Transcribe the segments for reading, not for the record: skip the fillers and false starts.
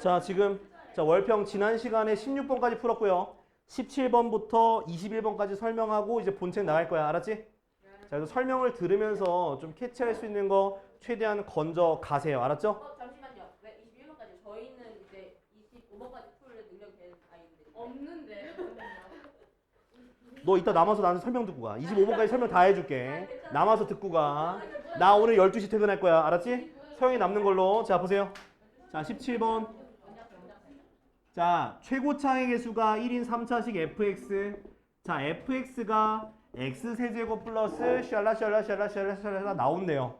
자, 지금 자, 월평 지난 시간에 16번까지 풀었고요. 17번부터 21번까지 설명하고 이제 본책 나갈 거야. 알았지? 자, 그래서 설명을 들으면서 좀 캐치할 수 있는 거 최대한 건져 가세요. 알았죠? 잠시만요. 왜 21번까지? 저희는 이제 25번까지 풀 능력이 되는 아이인데. 없는데. 너 이따 남아서 나한테 설명 듣고 가. 25번까지 설명 다 해줄게. 남아서 듣고 가. 나 오늘 12시 퇴근할 거야. 알았지? 서영이 남는 걸로. 자, 보세요. 자, 17번. 자, 최고차의 개수가 1인 3차식 fx. 자, fx가 x세제곱 플러스 샬라 나온대요.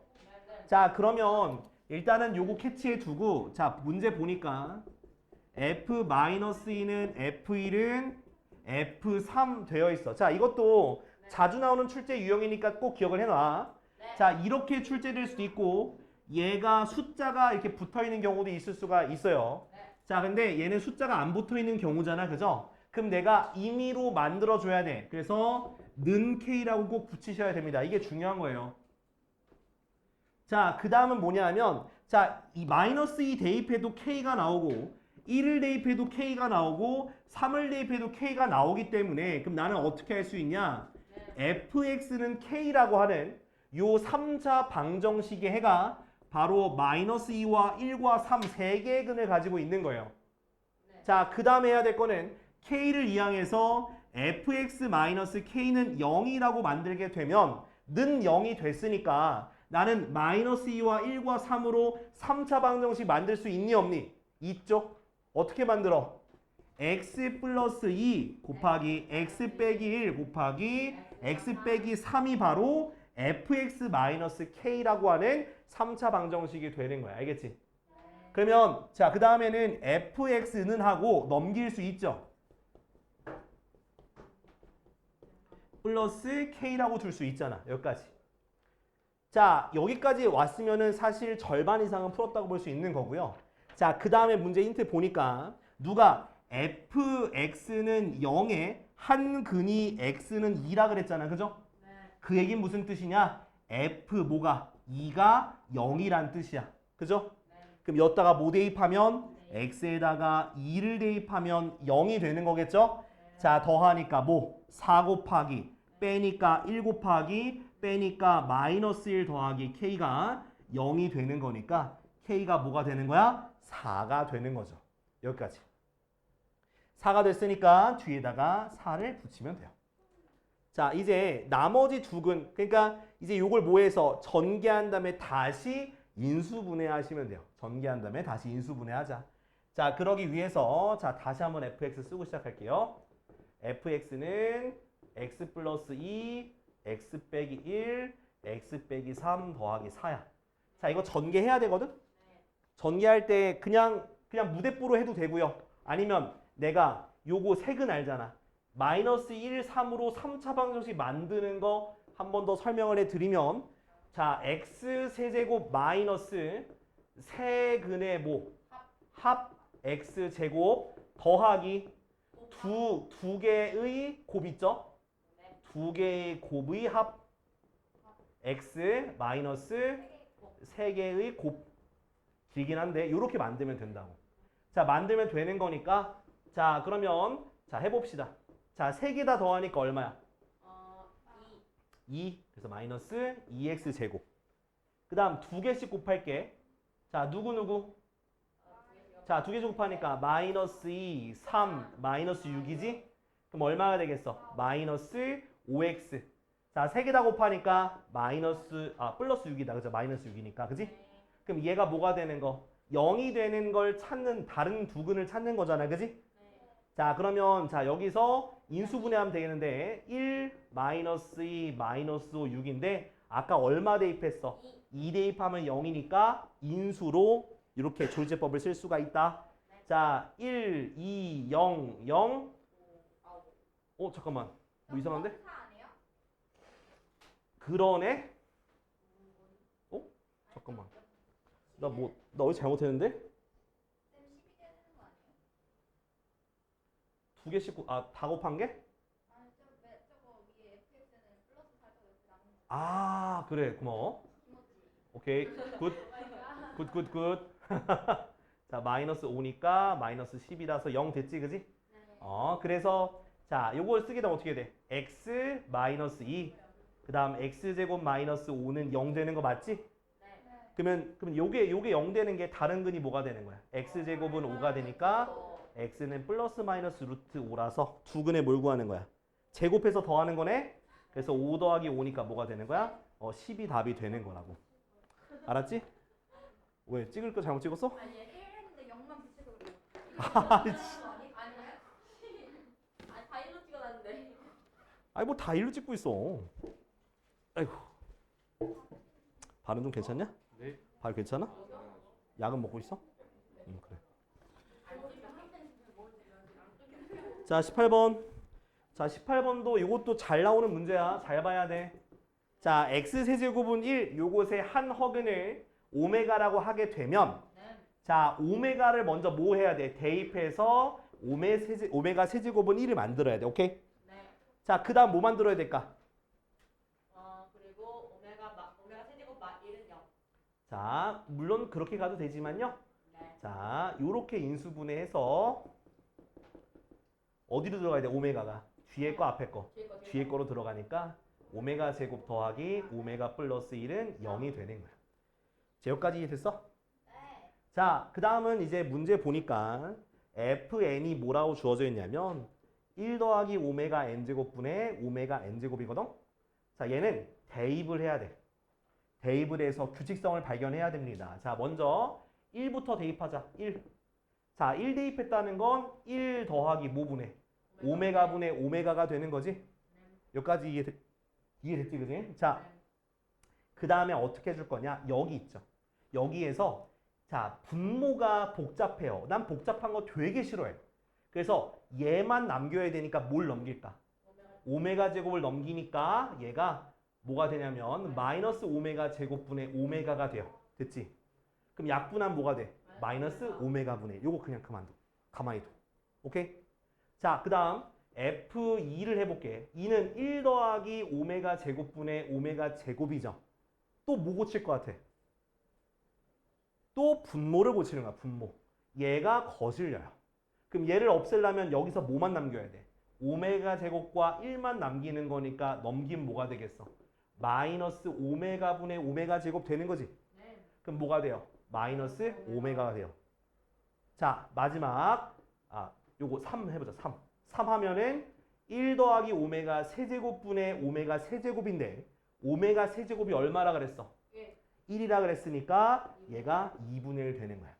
자, 그러면 일단은 요거 캐치해 두고 자, 문제 보니까 f-2는 f1은 f3 되어 있어. 자, 이것도 자주 나오는 출제 유형이니까 꼭 기억을 해놔. 자, 이렇게 출제될 수도 있고 얘가 숫자가 이렇게 붙어 있는 경우도 있을 수가 있어요. 자, 근데 얘는 숫자가 안 붙어 있는 경우잖아. 그죠? 그럼 내가 임의로 만들어 줘야 돼. 그래서 는 k라고 꼭 붙이셔야 됩니다. 이게 중요한 거예요. 자, 그 다음은 뭐냐 하면 자, 이 -2 대입해도 k가 나오고 1을 대입해도 k가 나오고 3을 대입해도 k가 나오기 때문에 그럼 나는 어떻게 할 수 있냐? fx는 k라고 하는 요 3차 방정식의 해가 바로 -2와 1과 3 세 개의 근을 가지고 있는 거예요. 자, 그 다음에 해야 될 거는 k를 이항해서 fx-k는 0이라고 만들게 되면 는 0이 됐으니까 나는 -2와 1과 3으로 3차 방정식 만들 수 있니 없니? 있죠? 어떻게 만들어? x 플러스 2 곱하기 x 빼기 1 곱하기 x 빼기 3이 바로 fx-k라고 하는 3차 방정식이 되는 거야. 알겠지? 그러면 자, 그 다음에는 fx는 하고 넘길 수 있죠? 플러스 k라고 둘 수 있잖아. 여기까지. 자, 여기까지 왔으면은 사실 절반 이상은 풀었다고 볼 수 있는 거고요. 자, 그 다음에 문제 힌트 보니까 누가 fx는 0에 한 근이 x는 2라 그랬잖아. 그죠? 그 얘기는 무슨 뜻이냐? f 뭐가? 2가 0이란 뜻이야. 그죠? 그럼 여기다가 뭐 대입하면 x에다가 2를 대입하면 0이 되는 거겠죠? 자, 더하니까 뭐? 4 곱하기 빼니까 1 곱하기 빼니까 -1 더하기 k가 0이 되는 거니까 k가 뭐가 되는 거야? 4가 되는 거죠. 여기까지. 4가 됐으니까 뒤에다가 4를 붙이면 돼요. 자, 이제 나머지 두 근, 그러니까 이제 요걸 뭐해서 전개한 다음에 다시 인수분해하시면 돼요. 전개한 다음에 다시 인수분해하자. 자, 그러기 위해서 자, 다시 한번 fx 쓰고 시작할게요. fx는 x 플러스 2, x 빼기 1, x 빼기 3 더하기 4야. 자, 이거 전개해야 되거든? 전개할 때 그냥 무대뽀로 해도 되고요. 아니면 내가 요거 색은 알잖아. -1, 3으로 3차 방정식 만드는 거 한 번 더 설명을 해드리면 자, x 세제곱 마이너스 세근의 뭐? 합 x 제곱 더하기 두 개의 곱 있죠? 두 개의 곱의 합 x 마이너스 세 개의 곱. 길긴 한데 이렇게 만들면 된다고. 자, 만들면 되는 거니까 자, 그러면 자, 해봅시다. 자, 세 개 다 더하니까 얼마야? 2. 그래서 마이너스 2x 제곱. 그 다음 두 개씩 곱할게. 자, 누구? 자, 두 개씩 곱하니까 마이너스 2, 3, 마이너스 6이지? 그럼 얼마가 되겠어? 마이너스 5x. 자, 세 개 다 곱하니까 플러스 6이다. 그죠? 마이너스 6이니까. 그지? 그럼 얘가 뭐가 되는 거? 0이 되는 걸 찾는 다른 두 근을 찾는 거잖아. 그지? 자, 그러면 자, 여기서 인수분해하면 되겠는데 1, 마이너스 2, 마이너스 5, 6인데 아까 얼마 대입했어? 2 대입하면 0이니까 인수로 이렇게 조리제법을 쓸 수가 있다. 자, 1, 2, 0, 0. 잠깐만. 뭐 이상한데? 그러네? 잠깐만. 나 어디 잘못했는데? 두 개씩 다 곱한 게? 아, 그래. 고마워. 오케이. 굿. 자, 마이너스 5니까 마이너스 10이라서 0 됐지, 그지? 네. 그래서 자, 요걸 쓰게 되면 어떻게 돼? x 마이너스 2. 그 다음 x제곱 마이너스 5는 0 되는 거 맞지? 네. 그러면 요게 0 되는 게 다른 근이 뭐가 되는 거야? x제곱은 5가 되니까 x는 플러스 마이너스 루트 5라서 두 근에 뭘 구하는 거야? 제곱해서 더하는 거네? 그래서 5 더하기 5니까 뭐가 되는 거야? 10이 답이 되는 거라고. 알았지? 왜? 찍을 거 잘못 찍었어? 아니 1 했는데 0만 붙이고 그래요. 아니, 아니에요? 아니 다 일로 찍어놨는데. 아니 뭐 다 일로 찍고 있어. 아이고. 발은 좀 괜찮냐? 네. 발 괜찮아? 약은 먹고 있어? 그래. 자, 18번. 자, 18번도 이것도 잘 나오는 문제야. 잘 봐야 돼. 자, x 세제곱은 1, 요것의 한 허근을 오메가라고 하게 되면 네. 자, 오메가를 먼저 뭐 해야 돼? 대입해서 오메가 세제곱은 1을 만들어야 돼. 오케이? 네. 자, 그 다음 뭐 만들어야 될까? 그리고 오메가 세제곱 1은 0. 자, 물론 그렇게 가도 되지만요. 네. 자, 요렇게 인수분해해서 어디로 들어가야 돼? 오메가가. 뒤에 거, 앞에 거. 뒤에 거로 들어가니까 오메가 제곱 더하기 오메가 플러스 1은 0이 되는 거야. 자, 여기까지 이해됐어? 네. 자, 그 다음은 이제 문제 보니까 fn이 뭐라고 주어져 있냐면 1 더하기 오메가 n제곱분의 오메가 n제곱이거든? 자, 얘는 대입을 해야 돼. 대입을 해서 규칙성을 발견해야 됩니다. 자, 먼저 1부터 대입하자. 1. 자, 1 대입했다는 건 1 더하기 뭐분의? 오메가분의 오메가가 되는 거지? 여기까지 이해됐지, 그지? 자, 그 다음에 어떻게 해줄 거냐? 여기 있죠. 여기에서 자, 분모가 복잡해요. 난 복잡한 거 되게 싫어해. 그래서 얘만 남겨야 되니까 뭘 넘길까? 오메가 제곱을 넘기니까 얘가 뭐가 되냐면 마이너스 오메가 제곱분의 오메가가 돼요. 됐지? 그럼 약분하면 뭐가 돼? 마이너스 오메가분의 요거 그냥 그만둬. 가만히 둬. 오케이? 자, 그 다음 F2를 해볼게. 2는 1 더하기 오메가 제곱분의 오메가 제곱이죠. 또 뭐 고칠 것 같아? 또 분모를 고치는 거야. 분모. 얘가 거슬려요. 그럼 얘를 없애려면 여기서 뭐만 남겨야 돼? 오메가 제곱과 1만 남기는 거니까 넘기면 뭐가 되겠어? 마이너스 오메가분의 오메가 제곱 되는 거지? 네. 그럼 뭐가 돼요? 마이너스 오메가가 돼요. 자, 마지막 요거 3 해보자. 3. 3 하면은 1 더하기 오메가 세제곱분의 오메가 세제곱인데 오메가 세제곱이 얼마라 그랬어? 1이라 그랬으니까 얘가 2분의 1 되는 거야.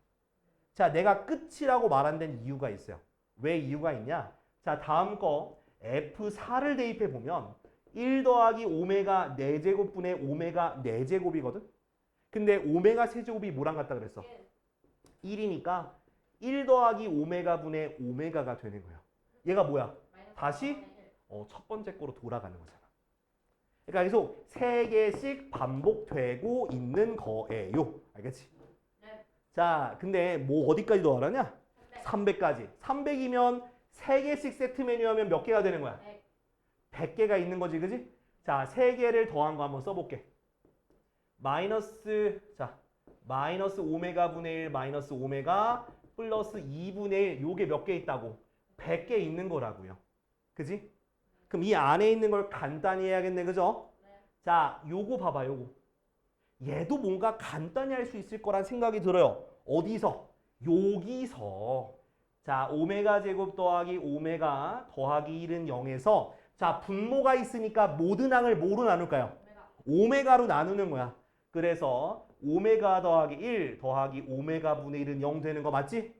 자, 내가 끝이라고 말한 데는 이유가 있어요. 왜 이유가 있냐? 자, 다음 거 F4를 대입해 보면 1 더하기 오메가 4제곱분의 오메가 4제곱이거든? 근데 오메가 세제곱이 뭐랑 같다 그랬어? 1이니까 1 더하기 오메가분의 오메가가 되는 거야. 얘가 뭐야? 다시 첫 번째 거로 돌아가는 거잖아. 그러니까 계속 3개씩 반복되고 있는 거예요. 알겠지? 네. 자, 근데 뭐 어디까지 더하라냐? 300까지. 300이면 3개씩 세트 메뉴하면 몇 개가 되는 거야? 100개가 있는 거지, 그지? 자, 3개를 더한 거 한번 써볼게. 마이너스 오메가분의 1 마이너스 오메가 플러스 2분의 1 요게 몇 개 있다고? 100개 있는 거라고요. 그지? 그럼 이 안에 있는 걸 간단히 해야겠네, 그죠? 자, 요거 봐봐, 요거. 얘도 뭔가 간단히 할 수 있을 거란 생각이 들어요. 어디서? 여기서. 자, 오메가 제곱 더하기 오메가 더하기 1은 0에서 자, 분모가 있으니까 모든 항을 뭐로 나눌까요? 오메가로 나누는 거야. 그래서 오메가 더하기 1 더하기 오메가 분의 1은 0 되는 거 맞지?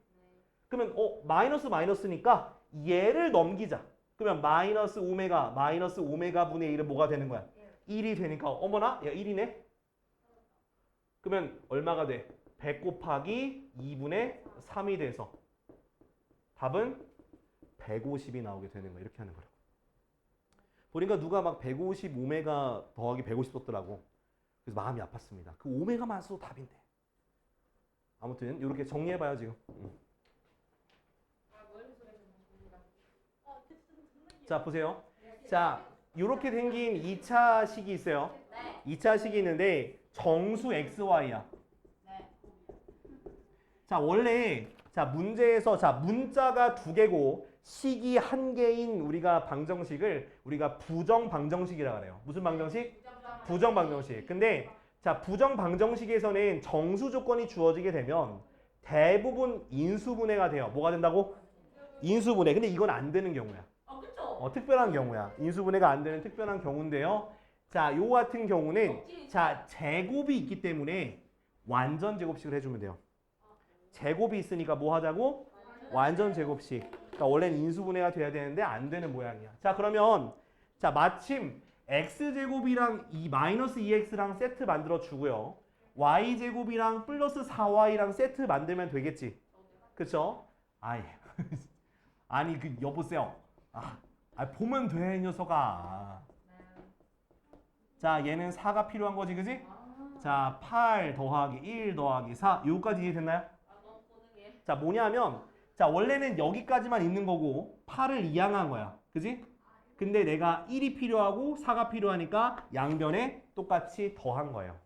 그러면 마이너스니까 얘를 넘기자. 그러면 마이너스 오메가 분의 1은 뭐가 되는 거야? 1이 되니까 어머나? 야 1이네? 그러면 얼마가 돼? 100 곱하기 2분의 3이 돼서 답은 150이 나오게 되는 거야. 이렇게 하는 거라고. 보니까 누가 막 150 오메가 더하기 150 썼더라고. 그래서 마음이 아팠습니다. 그 오메가만 써도 답인데. 아무튼 이렇게 정리해봐요 지금. 자 보세요. 자 이렇게 생긴 2차 식이 있어요. 2차 식이 있는데 정수 XY야. 자, 원래 자, 문제에서 자, 문자가 두 개고 식이 한 개인 우리가 방정식을 우리가 부정 방정식이라고 해요. 무슨 방정식? 부정 방정식. 근데 자, 부정 방정식에서는 정수 조건이 주어지게 되면 대부분 인수분해가 돼요. 뭐가 된다고? 인수분해. 근데 이건 안 되는 경우야. 그쵸? 특별한 경우야. 인수분해가 안 되는 특별한 경우인데요. 자, 요 같은 경우는 자, 제곱이 있기 때문에 완전 제곱식을 해주면 돼요. 제곱이 있으니까 뭐 하자고? 완전 제곱식. 그러니까 원래는 인수분해가 돼야 되는데 안 되는 모양이야. 자, 그러면 자, 마침 x제곱이랑 이 마이너스 2x랑 세트 만들어 주고요. y제곱이랑 플러스 4y랑 세트 만들면 되겠지. 그쵸? 아이, 아니 그 여보세요. 보면 돼, 이 녀석아. 자, 얘는 4가 필요한 거지, 그지? 자, 8 더하기 1 더하기 4 요까지 이해됐나요? 너무 고능해. 자, 뭐냐면 자, 원래는 여기까지만 있는 거고 8을 이항한 거야. 그지? 근데 내가 1이 필요하고 4가 필요하니까 양변에 똑같이 더한 거예요.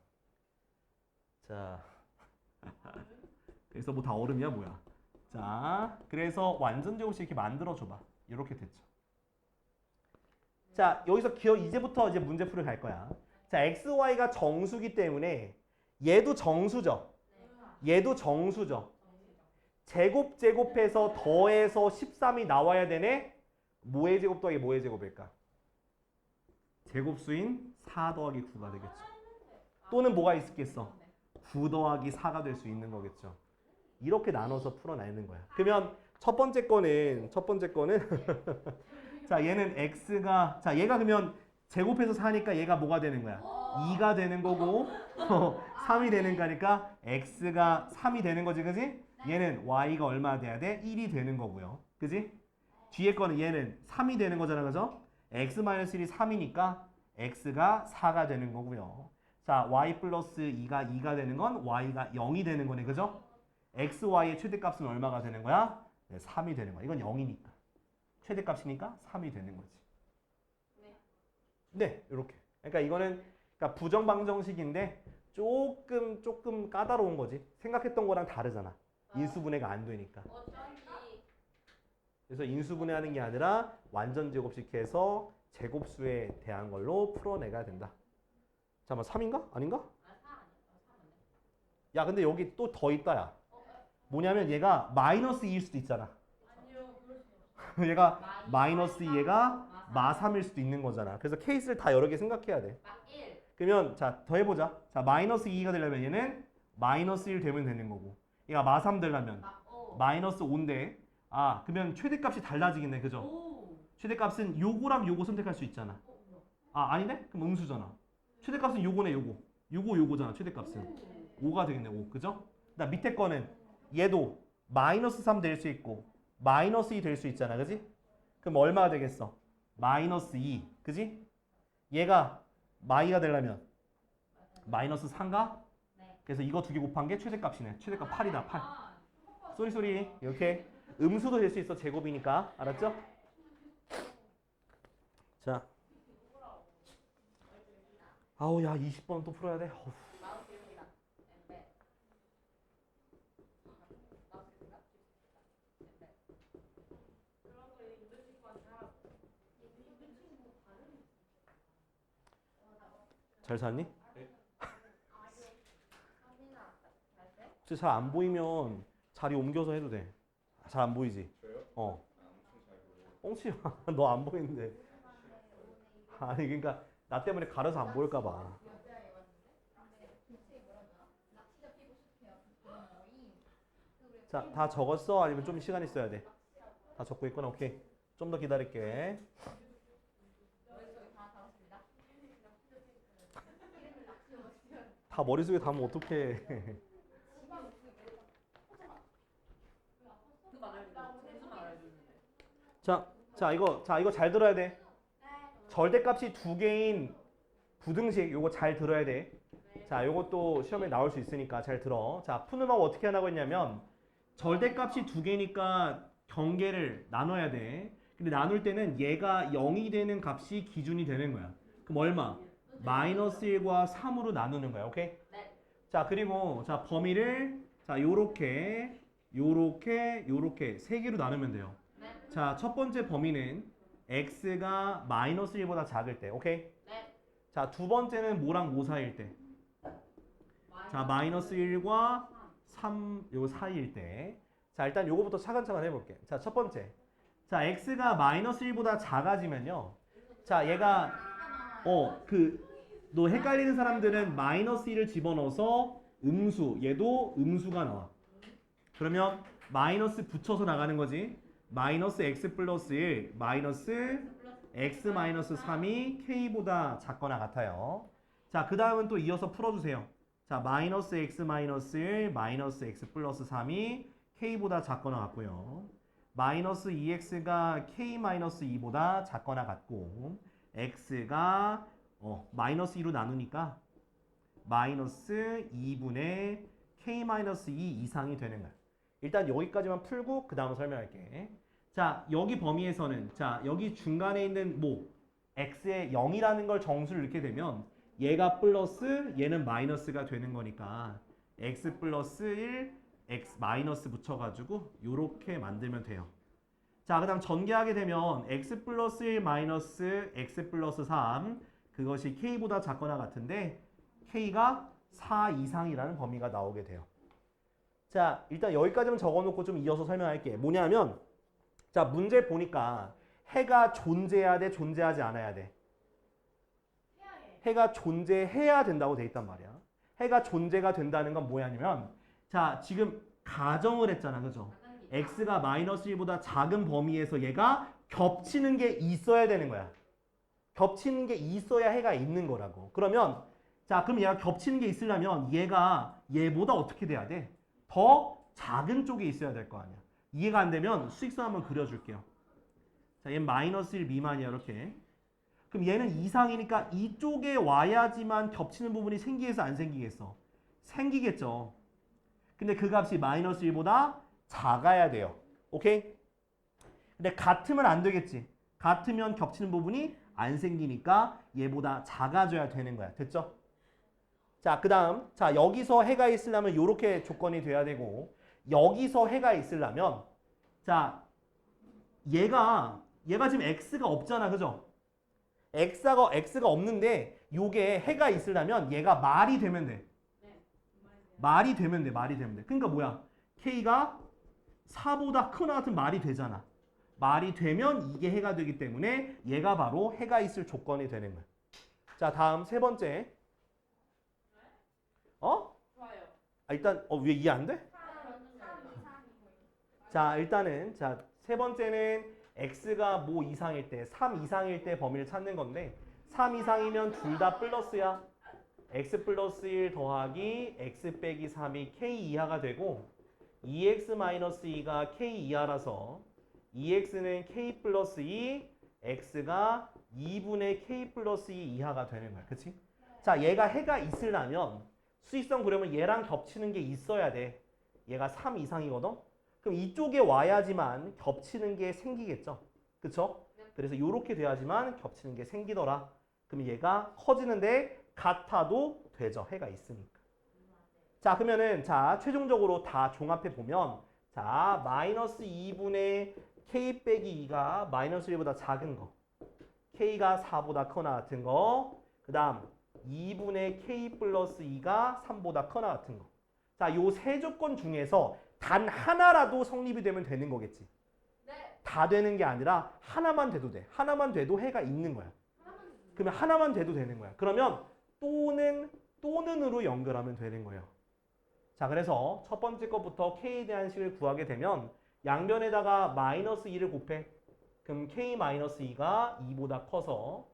자, 그래서 뭐 다 얼음이야 뭐야. 자, 그래서 완전 제곱식 이렇게 만들어 줘봐. 이렇게 됐죠. 자, 여기서 이제부터 이제 문제 풀을 갈 거야. 자, x, y가 정수기 때문에 얘도 정수죠. 얘도 정수죠. 제곱해서 더해서 13이 나와야 되네. 뭐의 제곱 더하기 뭐의 제곱일까? 제곱수인 4 더하기 9가 되겠죠. 또는 뭐가 있겠어? 9 더하기 4가 될 수 있는 거겠죠. 이렇게 나눠서 풀어내는 거야. 그러면 첫 번째 거는 자, 얘는 x가 자, 얘가 그러면 제곱해서 4니까 얘가 뭐가 되는 거야? 2가 되는 거고 3이 되는 거니까 x가 3이 되는 거지, 그지? 얘는 y가 얼마 돼야 돼? 1이 되는 거고요. 그지? 뒤에 거는 얘는 3이 되는 거잖아, 그죠? x-1이 3이니까 x가 4가 되는 거고요. 자, y 플러스 2가 2가 되는 건 y가 0이 되는 거네, 그죠? x, y의 최대값은 얼마가 되는 거야? 네, 3이 되는 거야. 이건 0이니까. 최대값이니까 3이 되는 거지. 네, 이렇게. 그러니까 이거는 그러니까 부정방정식인데 조금 까다로운 거지. 생각했던 거랑 다르잖아. 인수분해가 안 되니까. 어쩐지. 그래서 인수분해하는 게 아니라 완전 제곱식해서 제곱수에 대한 걸로 풀어내야 된다. 잠깐만, 3인가? 아닌가? 4 아니야? 3인데? 야, 근데 여기 또 더 있다, 야. 뭐냐면 얘가 마이너스 2일 수도 있잖아. 아니요, 그럴 수 없어. 얘가 마이너스 2얘가 마3일 수도 있는 거잖아. 그래서 케이스를 다 여러 개 생각해야 돼. 1. 그러면 자, 더 해보자. 자, 마이너스 2가 되려면 얘는 마이너스 1 되면 되는 거고, 얘가 마3 되려면 5. 마이너스 5인데, 그러면 최대값이 달라지겠네, 그죠? 오. 최대값은 요거랑 요거 선택할 수 있잖아. 아니네? 그럼 음수잖아. 최대값은 요거네, 요거잖아. 최대값은 5가 되겠네, 5. 그죠? 나 밑에 거는 얘도 마이너스 3 될 수 있고 마이너스 2 될 수 있잖아, 그지? 그럼 얼마가 되겠어? 마이너스 2, 그지? 얘가 마이가 되려면 마이너스 3가? 네. 그래서 이거 두 개 곱한 게 최대값이네. 최대값 8이다, 8. 쏘리. 이렇게 음수도 될 수 있어, 제곱이니까. 알았죠? 자. 아우, 야, 20번 또 풀어야 돼. 어후. 마우스입니다. 네. 마우스입니다. 네. 그런 거 힘든 친구한테 하라고. 잘 샀니? 네. 혹시 잘 안 보이면 자리 옮겨서 해도 돼. 잘 안 보이지? 저요? 어. 엄청 잘 보여요. 뻥치 마. 너 안 보이는데. 아니, 그러니까 나 때문에 가려서 안 보일까 봐. 자, 다 적었어? 아니면 좀 시간 있어야 돼? 다 적고 있구나. 오케이. 좀 더 기다릴게. 다 머릿속에 담으면 어떡해. 그만 알고. 무슨 말 알고 있는데. 자, 이거 잘 들어야 돼. 절대값이 두 개인 부등식 요거 잘 들어야 돼. 자, 요것도 시험에 나올 수 있으니까 잘 들어. 자, 푸는 방법 어떻게 하라고 했냐면 절대값이 두 개니까 경계를 나눠야 돼. 근데 나눌 때는 얘가 0이 되는 값이 기준이 되는 거야. 그럼 얼마? 마이너스 1과 3으로 나누는 거야. 오케이? 네. 자, 그리고 자, 범위를 자, 요렇게 세 개로 나누면 돼요. 네. 자, 첫 번째 범위는 x가 마이너스 1보다 작을 때, 오케이? 네. 자, 두 번째는 뭐랑 뭐 사이일 때? 자, 마이너스 1과 3, 요 사이일 때. 자, 일단 요거부터 차근차근 해볼게. 자, 첫 번째. 자, x가 마이너스 1보다 작아지면요. 자, 얘가, 너 헷갈리는 사람들은 마이너스 1을 집어넣어서 음수, 얘도 음수가 나와. 그러면 마이너스 붙여서 나가는 거지. 마이너스 x 플러스 1, 마이너스 x 마이너스 3이 k보다 작거나 같아요. 자, 그 다음은 또 이어서 풀어주세요. 자, 마이너스 x 마이너스 1, 마이너스 x 플러스 3이 k보다 작거나 같고요. 마이너스 2x가 k 마이너스 2보다 작거나 같고, x가 마이너스 2로 나누니까 마이너스 2분의 k 마이너스 2 이상이 되는 거야. 일단 여기까지만 풀고 그 다음 설명할게. 자, 여기 범위에서는 자, 여기 중간에 있는 x의 0이라는 걸 정수를 넣게 되면 얘가 플러스 얘는 마이너스가 되는 거니까 x 플러스 1, x 마이너스 붙여가지고 요렇게 만들면 돼요. 자, 그 다음 전개하게 되면 x 플러스 1 마이너스 x 플러스 3 그것이 k보다 작거나 같은데 k가 4 이상이라는 범위가 나오게 돼요. 자, 일단 여기까지만 적어놓고 좀 이어서 설명할게. 뭐냐면 자, 문제 보니까 해가 존재해야 돼, 존재하지 않아야 돼? 해가 존재해야 된다고 돼 있단 말이야. 해가 존재가 된다는 건 뭐냐면 자, 지금 가정을 했잖아, 그죠? x가 마이너스 1보다 작은 범위에서 얘가 겹치는 게 있어야 되는 거야. 겹치는 게 있어야 해가 있는 거라고. 그러면 자, 그럼 얘가 겹치는 게 있으려면 얘가 얘보다 어떻게 돼야 돼? 더 작은 쪽에 있어야 될 거 아니야. 이해가 안 되면 수직선 한번 그려줄게요. 자, 얘는 마이너스 1 미만이야, 이렇게. 그럼 얘는 이상이니까 이쪽에 와야지만 겹치는 부분이 생기겠어, 안 생기겠어? 생기겠죠. 근데 그 값이 마이너스 1보다 작아야 돼요. 오케이? 근데 같으면 안 되겠지. 같으면 겹치는 부분이 안 생기니까 얘보다 작아져야 되는 거야. 됐죠? 자, 그 다음. 자, 여기서 해가 있으려면 이렇게 조건이 돼야 되고, 여기서 해가 있으려면, 자, 얘가 지금 x가 없잖아. 그죠? x가 없는데, 요게 해가 있으려면 얘가 말이 되면 돼. 말이 되면 돼. 그러니까 뭐야? k가 4보다 크거나 같은 말이 되잖아. 말이 되면 이게 해가 되기 때문에 얘가 바로 해가 있을 조건이 되는 거야. 자, 다음 세 번째. 좋아요. 일단 왜 이해 안 돼? 자, 일단은 자, 세 번째는 x가 뭐 이상일 때, 3 이상일 때 범위를 찾는 건데 3 이상이면 둘 다 플러스야. x 플러스 1 더하기 x 빼기 3이 k 이하가 되고 2x 마이너스 2가 k 이하라서 2x는 k 플러스 2, x가 2분의 k 플러스 2 이하가 되는 거야. 그치? 자, 얘가 해가 있으려면 수직선 그려면 얘랑 겹치는 게 있어야 돼. 얘가 3 이상이거든? 그럼 이쪽에 와야지만 겹치는 게 생기겠죠? 그쵸? 그래서 이렇게 돼야지만 겹치는 게 생기더라. 그럼 얘가 커지는데 같아도 되죠. 해가 있으니까. 자, 그러면은 자, 최종적으로 다 종합해 보면 자, 마이너스 2분의 k 빼기 2가 마이너스 1보다 작은 거. k가 4보다 크거나 같은 거. 그 다음 2분의 k 플러스 2가 3보다 크거나 같은 거. 자, 요 세 조건 중에서 단 하나라도 성립이 되면 되는 거겠지. 네. 다 되는 게 아니라 하나만 돼도 돼. 하나만 돼도 해가 있는 거야. 그러면 하나만 돼도 되는 거야. 그러면 또는으로 연결하면 되는 거예요. 자, 그래서 첫 번째 것부터 k에 대한 식을 구하게 되면 양변에다가 마이너스 2를 곱해. 그럼 k 마이너스 2가 2보다 커서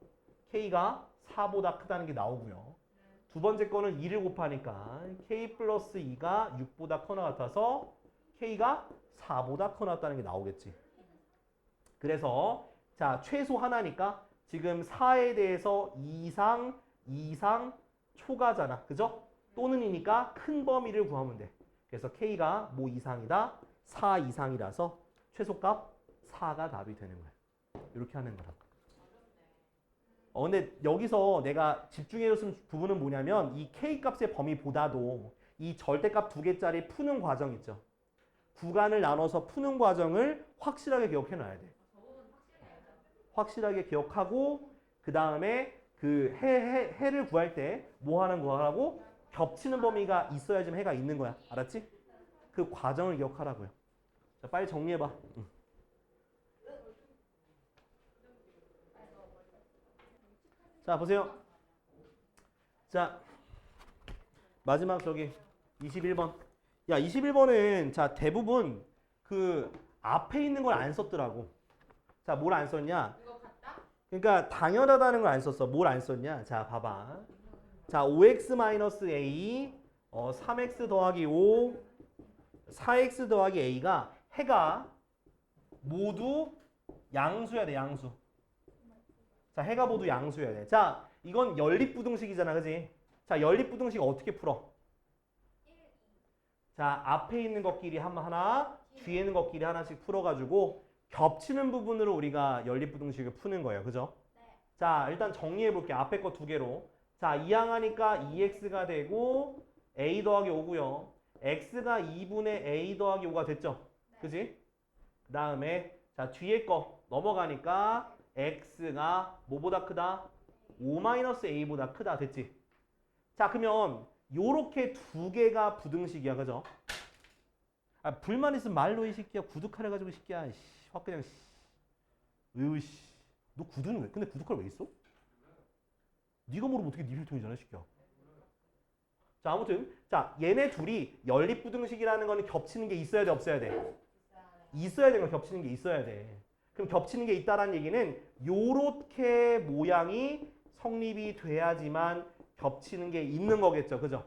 k가 4보다 크다는 게 나오고요. 두 번째 거는 2를 곱하니까 k 플러스 2가 6보다 커나 같아서 k가 4보다 커 같다는 게 나오겠지. 그래서 자, 최소 하나니까 지금 4에 대해서 2상 초과잖아. 그죠? 또는이니까 큰 범위를 구하면 돼. 그래서 k가 뭐 이상이다? 4 이상이라서 최소값 4가 답이 되는 거야. 이렇게 하는 거라고. 근데 여기서 내가 집중해줬으면 부분은 뭐냐면 이 k 값의 범위보다도 이 절대값 두 개짜리 푸는 과정 있죠. 구간을 나눠서 푸는 과정을 확실하게 기억해 놔야 돼. 확실하게 기억하고 그 다음에 그 해를 구할 때 뭐 하는 거라고? 겹치는 범위가 있어야지만 해가 있는 거야. 알았지? 그 과정을 기억하라고요. 자, 빨리 정리해봐. 응. 자, 보세요. 자, 마지막 저기 21번. 야, 21번은 자, 대부분 그 앞에 있는 걸 안 썼더라고. 자, 뭘 안 썼냐? 이거 같다? 그러니까 당연하다는 걸 안 썼어. 뭘 안 썼냐? 자, 봐봐. 자, 5x-a 3x 더하기 5 4x 더하기 a가 해가 모두 양수여야 돼, 양수. 자, 해가 모두 양수여야 돼. 자, 이건 연립부등식이잖아, 그지? 자, 연립부등식 어떻게 풀어? 자, 앞에 있는 것끼리 하나, 뒤에 있는 것끼리 하나씩 풀어가지고 겹치는 부분으로 우리가 연립부등식을 푸는 거예요, 그죠? 자, 일단 정리해볼게. 앞에 거 두 개로. 자, 2항하니까 2x가 되고 a 더하기 5고요. x가 2분의 a 더하기 5가 됐죠? 그지? 그 다음에 자, 뒤에 거 넘어가니까 x가 뭐보다 크다? 5-a보다 크다. 됐지? 자, 그러면 요렇게 두 개가 부등식이야. 그죠? 아, 불만 있으면 말로 이 새끼야. 구독하래 가지고 이 새끼야. 확 그냥 으이 씨. 너 구두는 왜? 근데 구독할 왜 있어? 네가 모르면 어떻게 네 필통이잖아, 이 새끼야. 자, 아무튼 자, 얘네 둘이 연립부등식이라는 거는 겹치는 게 있어야 돼, 없어야 돼? 있어야 되는 거 겹치는 게 있어야 돼. 그럼 겹치는 게 있다라는 얘기는 요렇게 모양이 성립이 돼야지만 겹치는 게 있는 거겠죠. 그죠?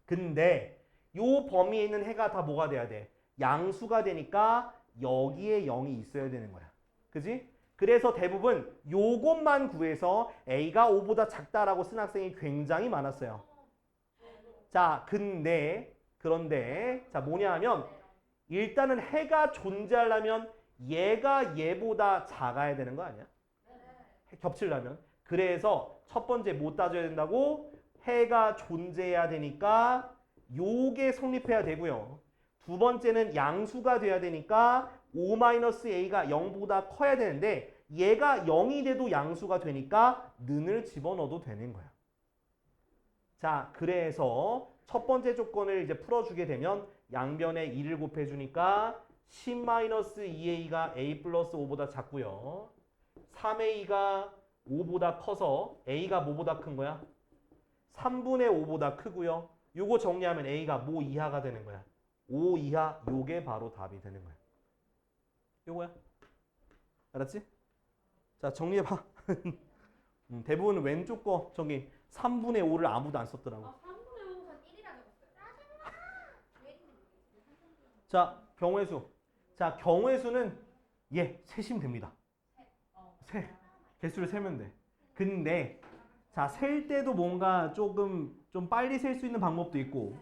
근데 요 범위에 있는 해가 다 뭐가 돼야 돼? 양수가 되니까 여기에 0이 있어야 되는 거야. 그지? 그래서 대부분 요것만 구해서 A가 5보다 작다라고 쓴 학생이 굉장히 많았어요. 자, 그런데 자, 뭐냐 하면 일단은 해가 존재하려면 얘가 얘보다 작아야 되는 거 아니야? 겹치려면. 그래서 첫 번째 뭐 따져야 된다고? 해가 존재해야 되니까 요게 성립해야 되고요. 두 번째는 양수가 돼야 되니까 5-a가 0보다 커야 되는데 얘가 0이 돼도 양수가 되니까 는을 집어넣어도 되는 거야. 자, 그래서 첫 번째 조건을 이제 풀어주게 되면 양변에 2를 곱해주니까 10-2a가 a 플러스 5보다 작고요. 3a가 5보다 커서 a가 뭐보다 큰 거야? 3분의 5보다 크고요. 요거 정리하면 a가 뭐 이하가 되는 거야? 5 이하. 요게 바로 답이 되는 거야. 요거야. 알았지? 자, 정리해봐. 대부분 왼쪽 거 저기 3분의 5를 아무도 안 썼더라고. 3분의 5가 1이라 적었어요. 자, 경우의 수. 자, 경우의 수는 세시면 됩니다. 세. 개수를 세면 돼. 근데 자, 셀 때도 뭔가 조금 좀 빨리 셀 수 있는 방법도 있고,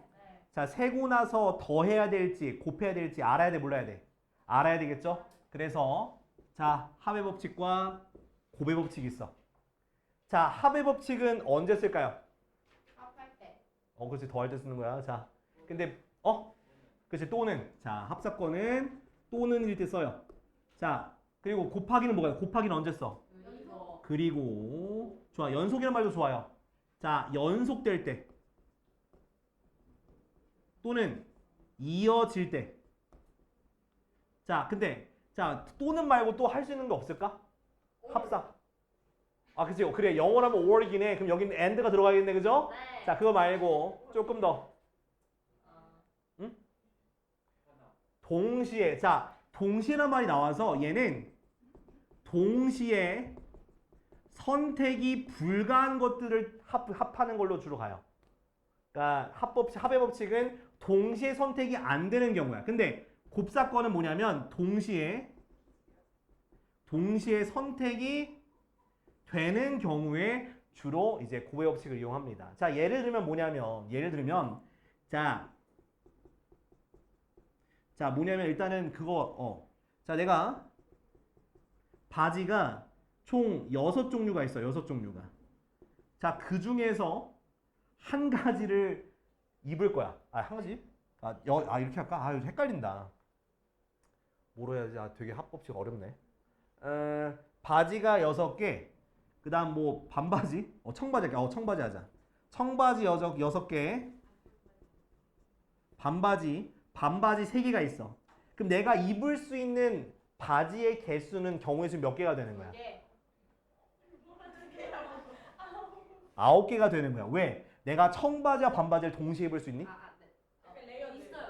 자, 세고 나서 더 해야 될지 곱해야 될지 알아야 돼, 몰라야 돼? 알아야 되겠죠? 그래서 자, 합의 법칙과 곱의 법칙이 있어. 자, 합의 법칙은 언제 쓸까요? 합할 때. 그렇지, 더 할 때 쓰는 거야. 자, 근데 그렇지, 또는. 자, 합사건은 또는일 때 써요. 자, 그리고 곱하기는 뭐가요? 곱하기는 언제 써? 연속. 그리고 좋아, 연속이란 말도 좋아요. 자, 연속될 때 또는 이어질 때. 자, 근데 자, 또는 말고 또 할 수 있는 거 없을까? 합사. 아, 그치. 그래, 영어라면 or이긴 해. 그럼 여기는 and가 들어가겠네, 그죠? 네. 자, 그거 말고 조금 더. 응? 동시에. 자, 동시에란 말이 나와서 얘는 동시에 선택이 불가한 것들을 합하는 걸로 주로 가요. 그러니까 합의 법칙은 동시에 선택이 안 되는 경우야. 근데 곱사건은 뭐냐면 동시에 선택이 되는 경우에 주로 이제 곱의 법칙을 이용합니다. 자, 예를 들면 뭐냐면 자, 뭐냐면 일단은 그거 자, 내가 바지가 총 6종류가 있어. 6종류가. 자, 그 중에서 한 가지를 입을 거야. 아, 한 가지? 이렇게 할까? 아, 헷갈린다. 뭐로 해야지? 아, 되게 합법식 어렵네. 바지가 6개. 그 다음 뭐 반바지? 청바지 할게. 청바지 하자. 청바지 6개. 반바지 3개가 있어. 그럼 내가 입을 수 있는 바지의 개수는 경우의 수 몇 개가 되는 거야? 예. 9개가 되는 거야. 왜? 내가 청바지와 반바지를 동시에 입을 수 있니? 네. 레이어드 있어요.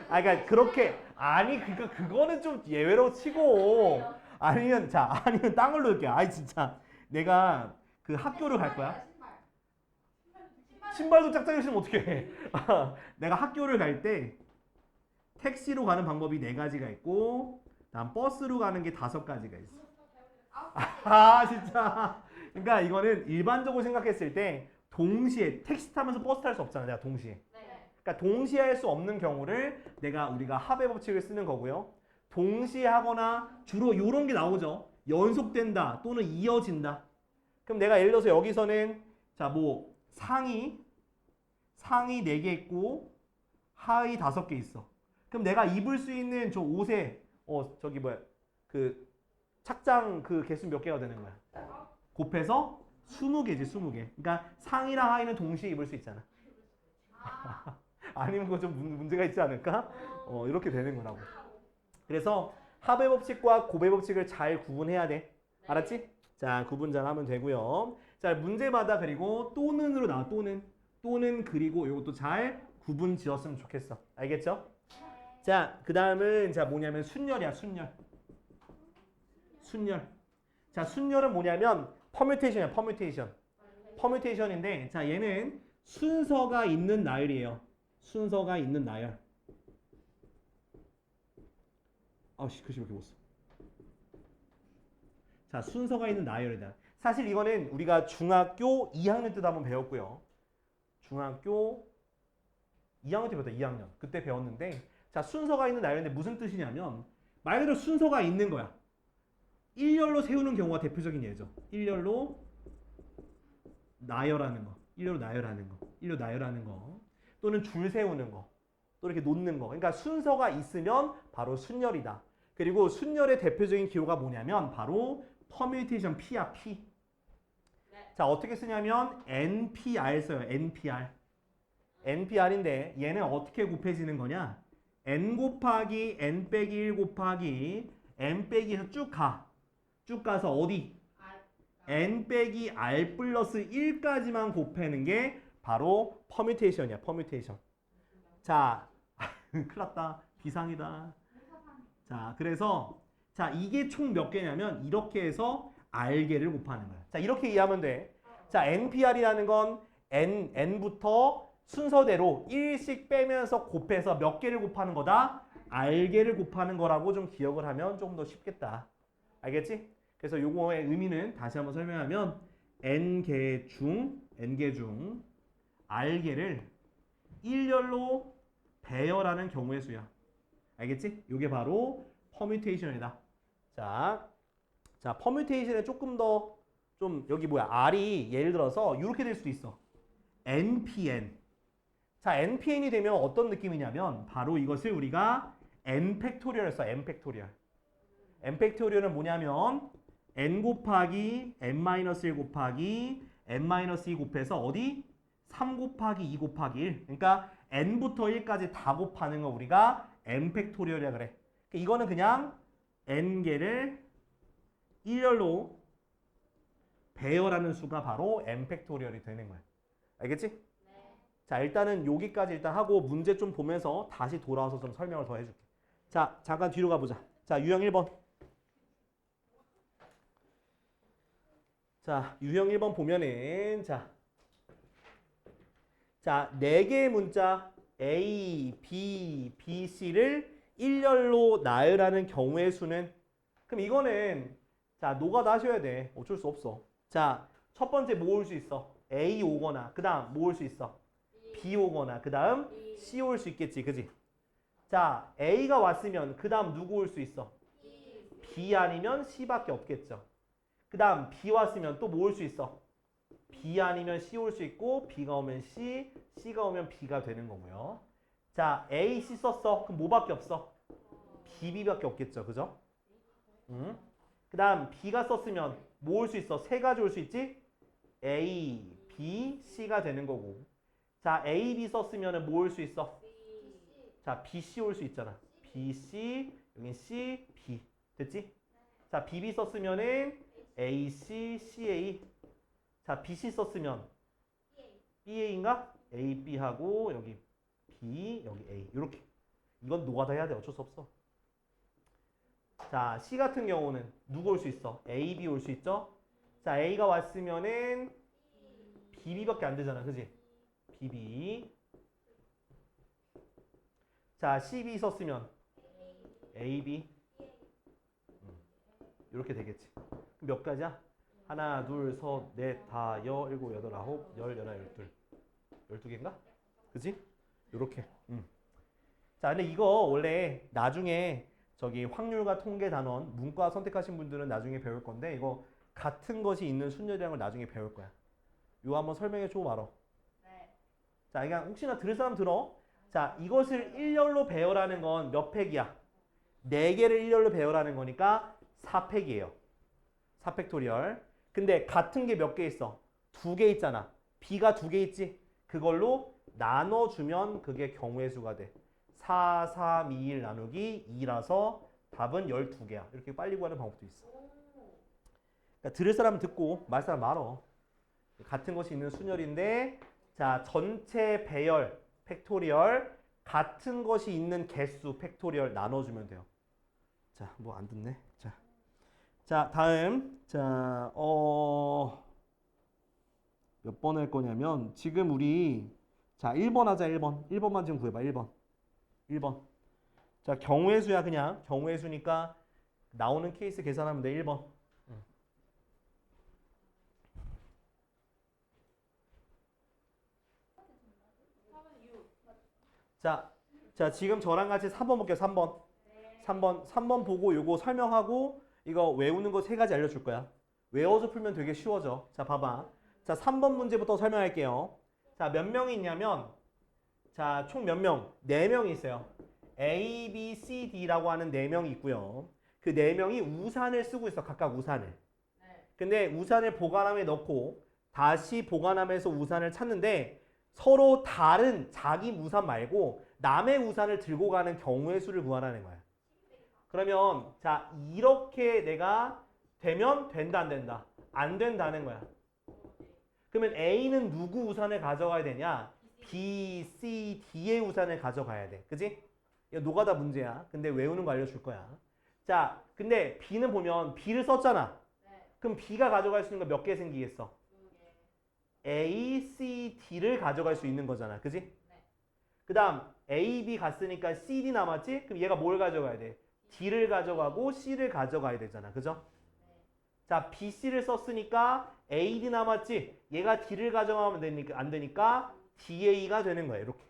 그러니까 그렇게 아니 그거는 좀 예외로 치고 아니면 땅을 놓을게. 진짜 내가 그 학교를 갈 거야. 신발도 짝짝이 신으면 어떡해. 내가 학교를 갈 때 택시로 가는 방법이 4가지가 있고 다음 버스로 가는 게 5가지가 있어. 진짜. 그러니까 이거는 일반적으로 생각했을 때 동시에 택시 타면서 버스 탈 수 없잖아. 내가 동시에. 네. 그러니까 동시에 할 수 없는 경우를 우리가 합의 법칙을 쓰는 거고요. 동시에 하거나 주로 이런 게 나오죠. 연속된다 또는 이어진다. 그럼 내가 예를 들어서 여기서는 상의 4개 있고 하의 5개 있어. 그럼 내가 입을 수 있는 저 옷에 그 착장 그 개수 몇 개가 되는 거야? 곱해서 20개지 20개. 그러니까 상의랑 하의는 동시에 입을 수 있잖아. 아니면 그거 좀 문제가 있지 않을까? 이렇게 되는 거라고. 그래서 합의 법칙과 고배 법칙을 잘 구분해야 돼. 알았지? 자, 구분 잘 하면 되고요. 자, 문제마다 그리고 또는으로 나와. 또는 그리고 이것도 잘 구분 지었으면 좋겠어. 알겠죠? 자, 그 다음은 뭐냐면 순열이야. 순열. 자, 순열은 뭐냐면 퍼뮤테이션이야. 퍼뮤테이션인데 자, 얘는 순서가 있는 나열이에요. 순서가 있는 나열. 글씨 몇 개 못 써. 자, 순서가 있는 나열이다. 사실 이거는 우리가 중학교 2학년 때도 한번 배웠고요. 중학교 2학년 때 배웠다. 2학년. 그때 배웠는데 자, 순서가 있는 나열인데 무슨 뜻이냐면 말 그대로 순서가 있는 거야. 일렬로 세우는 경우가 대표적인 예죠. 일렬로 나열하는 거. 일렬로 나열하는 거. 또는 줄 세우는 거. 또 이렇게 놓는 거. 그러니까 순서가 있으면 바로 순열이다. 그리고 순열의 대표적인 기호가 뭐냐면 바로 퍼뮤테이션 P야, P. 자, 어떻게 쓰냐면 NPR 써요. NPR인데 얘는 어떻게 곱해지는 거냐? N 곱하기 N 빼기 1 곱하기 N 빼기에서 쭉 가. 쭉 가서 어디? N 빼기 R 플러스 1까지만 곱하는 게 바로 퍼뮤테이션이야. 퍼뮤테이션. 자, 큰일 났다. 비상이다. 자, 그래서 이게 총 몇 개냐면 이렇게 해서 R개를 곱하는 거야. 자, 이렇게 이해하면 돼. 자, NPR이라는 건 N부터 순서대로 1씩 빼면서 곱해서 몇 개를 곱하는 거다? R개를 곱하는 거라고 좀 기억을 하면 좀 더 쉽겠다. 알겠지? 그래서 요거의 의미는 다시 한번 설명하면 N개 중 R개를 일렬로 배열하는 경우의 수야. 알겠지? 요게 바로 퍼뮤테이션이다. 자, 퍼뮤테이션에 조금 더 여기 R이 예를 들어서 이렇게 될 수도 있어. NPN. 자, NPN이 되면 어떤 느낌이냐면 바로 이것을 우리가 N 팩토리얼 써. N 팩토리얼. N 팩토리얼은 뭐냐면 N 곱하기 N-1 곱하기 N-2 곱해서 어디? 3 곱하기 2 곱하기 1. 그러니까 N부터 1까지 다 곱하는 거 우리가 N 팩토리얼이라 그래. 이거는 그냥 N개를 일렬로 배열하는 수가 바로 N 팩토리얼이 되는 거야. 알겠지? 네. 자, 일단은 여기까지 일단 하고 문제 좀 보면서 다시 돌아와서 좀 설명을 더 해줄게. 자, 잠깐 뒤로 가보자. 자, 유형 1번. 자, 유형 1번 보면은 자, 4개의 문자 A, B, B, C를 일렬로 나열하는 경우의 수는 그럼 이거는 노가다 하셔야 돼. 어쩔 수 없어. 자, 첫 번째 모을 수 있어. A 오거나 그 다음 모을 수 있어. B 오거나 그 다음 C 올 수 있겠지. 그지? 자, A가 왔으면 그 다음 누구 올 수 있어? B 아니면 C밖에 없겠죠. 그 다음 B 왔으면 또 뭐 올 수 있어? B 아니면 C 올 수 있고 B가 오면 C, C가 오면 B가 되는 거고요. 자, A, C 썼어. 그럼 뭐밖에 없어? B, B밖에 없겠죠. 그죠? 그 다음 B가 썼으면 뭐 올 수 있어? 세 가지 올 수 있지? A, B, C가 되는 거고. 자, A, B 썼으면 뭐 올 수 있어? 자, B, C 올 수 있잖아. B, C, 여긴 C, B. 됐지? 자, B, B 썼으면은 A, C, C, A. 자, B, C 썼으면 B, A인가? A, B 하고 여기 B, 여기 A. 이렇게. 이건 노가다 해야 돼. 어쩔 수 없어. 자, C 같은 경우는 누구 올 수 있어? A, B 올 수 있죠? 자, A가 왔으면은 B, B밖에 안 되잖아. 그지? B, B. 자, C, B 썼으면 A, B. 이렇게 되겠지. 그럼 몇 가지야? 하나, 둘, 셋, 넷, 다, 여, 일곱, 여덟, 아홉, 열, 열하나, 열둘. 12개인가? 그지? 요렇게. 자, 근데 이거 원래 나중에 저기 확률과 통계 단원, 문과 선택하신 분들은 나중에 배울 건데 이거 같은 것이 있는 순열이라는 걸 나중에 배울 거야. 이거 한번 설명해 줘 봐라. 네. 자, 그냥 혹시나 들을 사람 들어. 자, 이것을 일렬로 배열하는 건 몇 팩이야? 4개를 일렬로 배열하는 거니까 4팩이에요. 4팩토리얼. 근데 같은 게 몇 개 있어? 2개 있잖아. B가 2개 있지? 그걸로 나눠주면 그게 경우의 수가 돼. 4, 3, 2, 1 나누기 2라서 답은 12개야. 이렇게 빨리 구하는 방법도 있어. 그러니까 들을 사람은 듣고 말 사람 말어. 같은 것이 있는 순열인데 자, 전체 배열 팩토리얼 같은 것이 있는 개수 팩토리얼 나눠주면 돼요. 자, 뭐 안 듣네. 자, 다음. 자, 몇 번 할 거냐면 지금 우리 자, 1번 하자. 1번. 1번만 지금 구해봐. 1번. 자, 경우의 수야. 그냥 경우의 수니까 나오는 케이스 계산하면 돼. 1번. 자, 지금 저랑 같이 3번 볼게요. 3번. 3번 보고 요거 설명하고 이거 외우는 거 3가지 알려줄 거야. 외워서 풀면 되게 쉬워져. 자, 봐봐. 자, 3번 문제부터 설명할게요. 자, 몇 명이 있냐면 자, 총 몇 명? 4명이 있어요. A, B, C, D라고 하는 4명이 있고요. 그 4명이 우산을 쓰고 있어. 각각 우산을. 근데 우산을 보관함에 넣고 다시 보관함에서 우산을 찾는데 서로 다른 자기 우산 말고 남의 우산을 들고 가는 경우의 수를 구하라는 거야. 그러면 자, 이렇게 내가 되면 된다 안 된다? 안 된다는 거야. 그러면 A는 누구 우산을 가져가야 되냐? B, C, D의 우산을 가져가야 돼. 그지? 이거 노가다 문제야. 근데 외우는 거 알려줄 거야. 자, 근데 B는 보면 B를 썼잖아. 그럼 B가 가져갈 수 있는 거 몇 개 생기겠어? A, C, D를 가져갈 수 있는 거잖아. 그지? 그 다음 A, B 갔으니까 C, D 남았지? 그럼 얘가 뭘 가져가야 돼? D를 가져가고 C를 가져가야 되잖아. 그죠? 자, B, C를 썼으니까 A, D 남았지? 얘가 D를 가져가면 되니까, 안 되니까 DA가 되는 거야. 이렇게.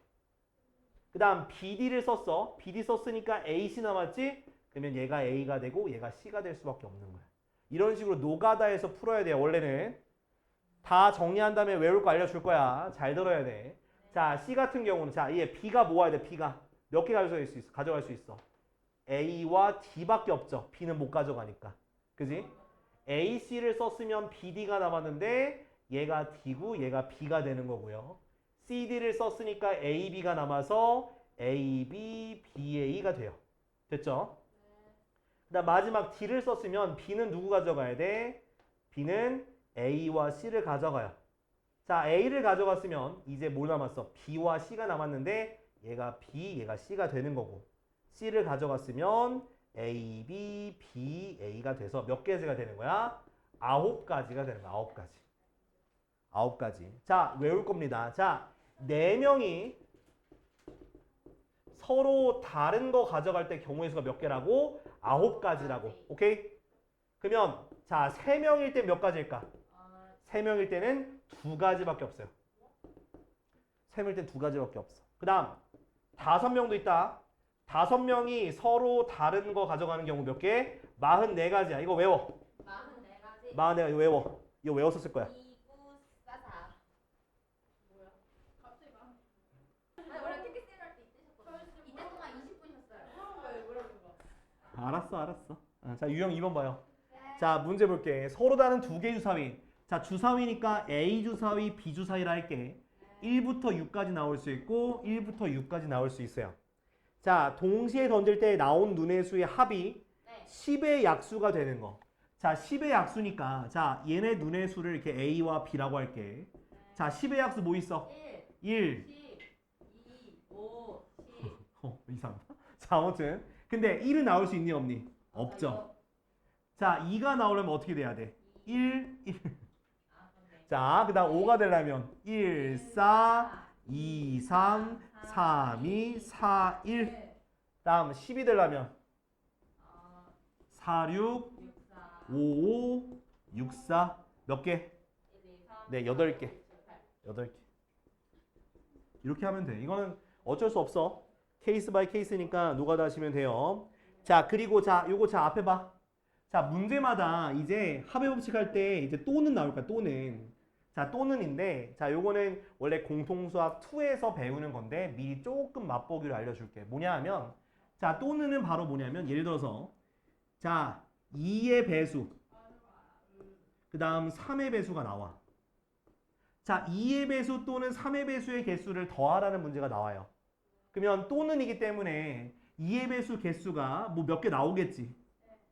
그 다음 BD를 썼어. BD 썼으니까 AC 남았지? 그러면 얘가 A가 되고 얘가 C가 될 수밖에 없는 거야. 이런 식으로 노가다에서 풀어야 돼요. 원래는. 다 정리한 다음에 외울 거 알려줄 거야. 잘 들어야 돼. 자, C 같은 경우는 자, 얘 B가 모아야 돼. B가 몇 개 가져갈 수 있어? A와 D밖에 없죠. B는 못 가져가니까. 그지? A, C를 썼으면 BD가 남았는데 얘가 D고 얘가 B가 되는 거고요. CD를 썼으니까 A, B가 남아서 A, B, BA가 돼요. 됐죠? 그다음 마지막 D를 썼으면 B는 누구 가져가야 돼? B는 A와 C를 가져가요. 자, A를 가져갔으면 이제 뭐 남았어? B와 C가 남았는데 얘가 B, 얘가 C가 되는 거고 C를 가져갔으면 A, B, B, A가 돼서 몇 개가 되는 거야? 9가지가 되는 거야. 9가지. 9가지. 자, 외울 겁니다. 자, 4명이 서로 다른 거 가져갈 때 경우의 수가 몇 개라고? 9가지라고. 오케이? 그러면 자, 3명일 때 몇 가지일까? 3명일 때는 2가지밖에 없어요. 3명일 때 2가지밖에 없어. 그 다음 5명도 있다. 5명이 서로 다른 거 가져가는 경우 몇 개? 44가지야. 이거 외워. 44가지. 44가지 이거 외워. 이거 외웠었을 거야. 2, 9, 4, 알았어. 자, 유형 2번 봐요. 자, 문제 볼게. 서로 다른 두 개의 주사위. 자, 주사위니까 A 주사위, B 주사위라 할게. 1부터 6까지 나올 수 있고 1부터 6까지 나올 수 있어요. 자, 동시에 던질 때 나온 눈의 수의 합이 10의 약수가 되는 거. 자, 10의 약수니까 자, 얘네 눈의 수를 이렇게 A와 B라고 할게. 자, 10의 약수 뭐 있어? 1. 10, 2, 5, 10. 이상하다. 자, 아무튼 근데 1은 나올 수 있니 없니? 없죠. 자, 2가 나오려면 어떻게 돼야 돼? 1, 1. 자, 그 다음 5가 되려면 1, 4, 2, 3, 3, 2, 4, 1. 다음 10이 되려면 4, 6, 5, 5, 6, 4. 몇 개? 네, 8개. 8개. 이렇게 하면 돼. 이거는 어쩔 수 없어. 케이스 바이 케이스니까 누가 하시면 돼요. 자, 그리고 자, 요거 자 앞에 봐. 자, 문제마다 이제 합의 법칙 할 때 이제 또는 나올 거야. 또는. 자, 또는인데 자, 요거는 원래 공통수학 2에서 배우는 건데 미리 조금 맛보기로 알려줄게. 뭐냐 하면 자, 또는은 바로 뭐냐면 예를 들어서 자, 2의 배수 그 다음 3의 배수가 나와. 자, 2의 배수 또는 3의 배수의 개수를 더하라는 문제가 나와요. 그러면 또는이기 때문에 2의 배수 개수가 뭐 몇 개 나오겠지.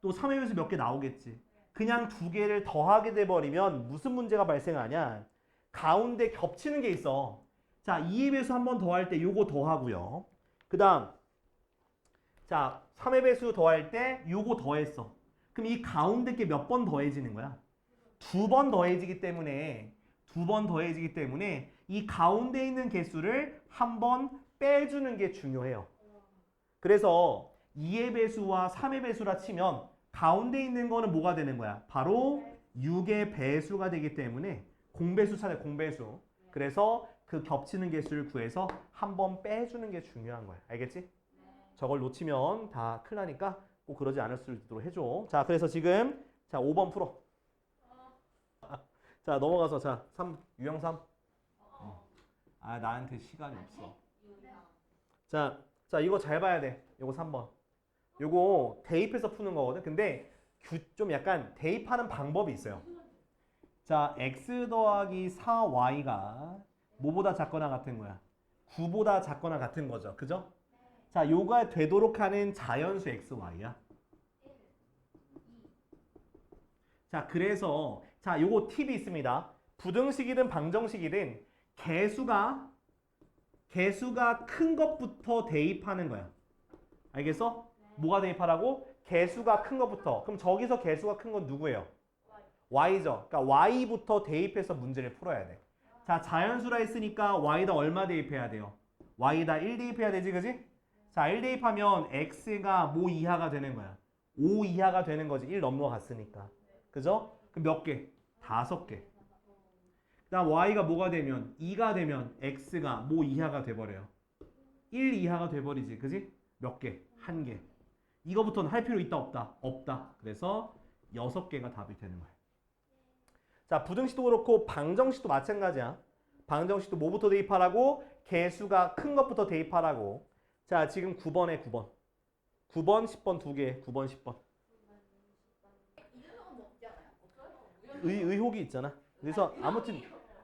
또 3의 배수 몇 개 나오겠지. 그냥 두 개를 더하게 돼버리면 무슨 문제가 발생하냐. 가운데 겹치는 게 있어. 자, 2의 배수 한 번 더할 때 요거 더하고요. 그 다음 자, 3의 배수 더할 때 요거 더했어. 그럼 이 가운데 게 몇 번 더해지는 거야? 2번 더해지기 때문에 이 가운데 있는 개수를 한 번 빼주는 게 중요해요. 그래서 2의 배수와 3의 배수라 치면 가운데 있는 거는 뭐가 되는 거야? 바로 6의 배수가 되기 때문에 공배수 찾아, 공배수. 그래서 그 겹치는 개수를 구해서 한 번 빼주는 게 중요한 거야. 알겠지? 저걸 놓치면 다 큰일 나니까 꼭 그러지 않을 수 있도록 해줘. 자, 그래서 지금 자 5번 풀어. 자, 넘어가서 자 3, 유형 3. 아, 나한테 시간이 없어. 자, 이거 잘 봐야 돼. 이거 3번. 요거 대입해서 푸는 거거든. 근데 좀 약간 대입하는 방법이 있어요. 자, x 더하기 4y가 뭐보다 작거나 같은 거야? 9보다 작거나 같은 거죠. 그죠? 자, 요가 되도록 하는 자연수 xy야. 자, 그래서 자, 요거 팁이 있습니다. 부등식이든 방정식이든 개수가 큰 것부터 대입하는 거야. 알겠어? 뭐가 대입하라고? 개수가 큰 것부터. 그럼 저기서 개수가 큰 건 누구예요? y죠. 그러니까 y부터 대입해서 문제를 풀어야 돼. 자, 자연수라 했으니까 y다 얼마 대입해야 돼요? y다 1 대입해야 되지, 그지? 자, 1 대입하면 x가 뭐 이하가 되는 거야? 5 이하가 되는 거지. 1 넘어갔으니까. 그죠? 그럼 몇 개? 5개. 그다음 y가 뭐가 되면 2가 되면 x가 뭐 이하가 돼버려요. 1 이하가 돼버리지, 그지? 몇 개? 1개. 이거부터는 할 필요 있다 없다? 없다. 그래서 6개가 답이 되는 거야. 자, 부등식도 그렇고 방정식도 마찬가지야. 방정식도 뭐부터 대입하라고? 개수가 큰 것부터 대입하라고. 자, 지금 9번에 9번. 9번, 10번 두 개. 9번, 10번. 의혹이 있잖아. 그래서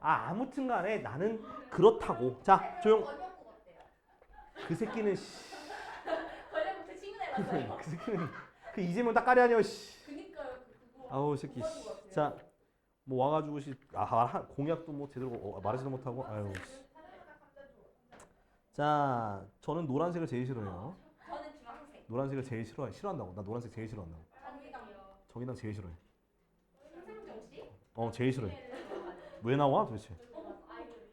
아무튼 간에 나는 그렇다고. 자, 조용. 그 새끼는 걸려부터 친구네 그 새끼는 그 이재명 따까리 아니야. 그니까요. 아우 새끼. 자, 뭐 와가지고 공약도 뭐 제대로 말하지도 못하고. 아유. 자, 저는 노란색을 제일 싫어해요. 저는 주황색. 노란색을 제일 싫어한다고. 나 노란색 제일 싫어한다고. 정의당 제일 싫어해. 제일 싫어해. 왜 나와 도대체?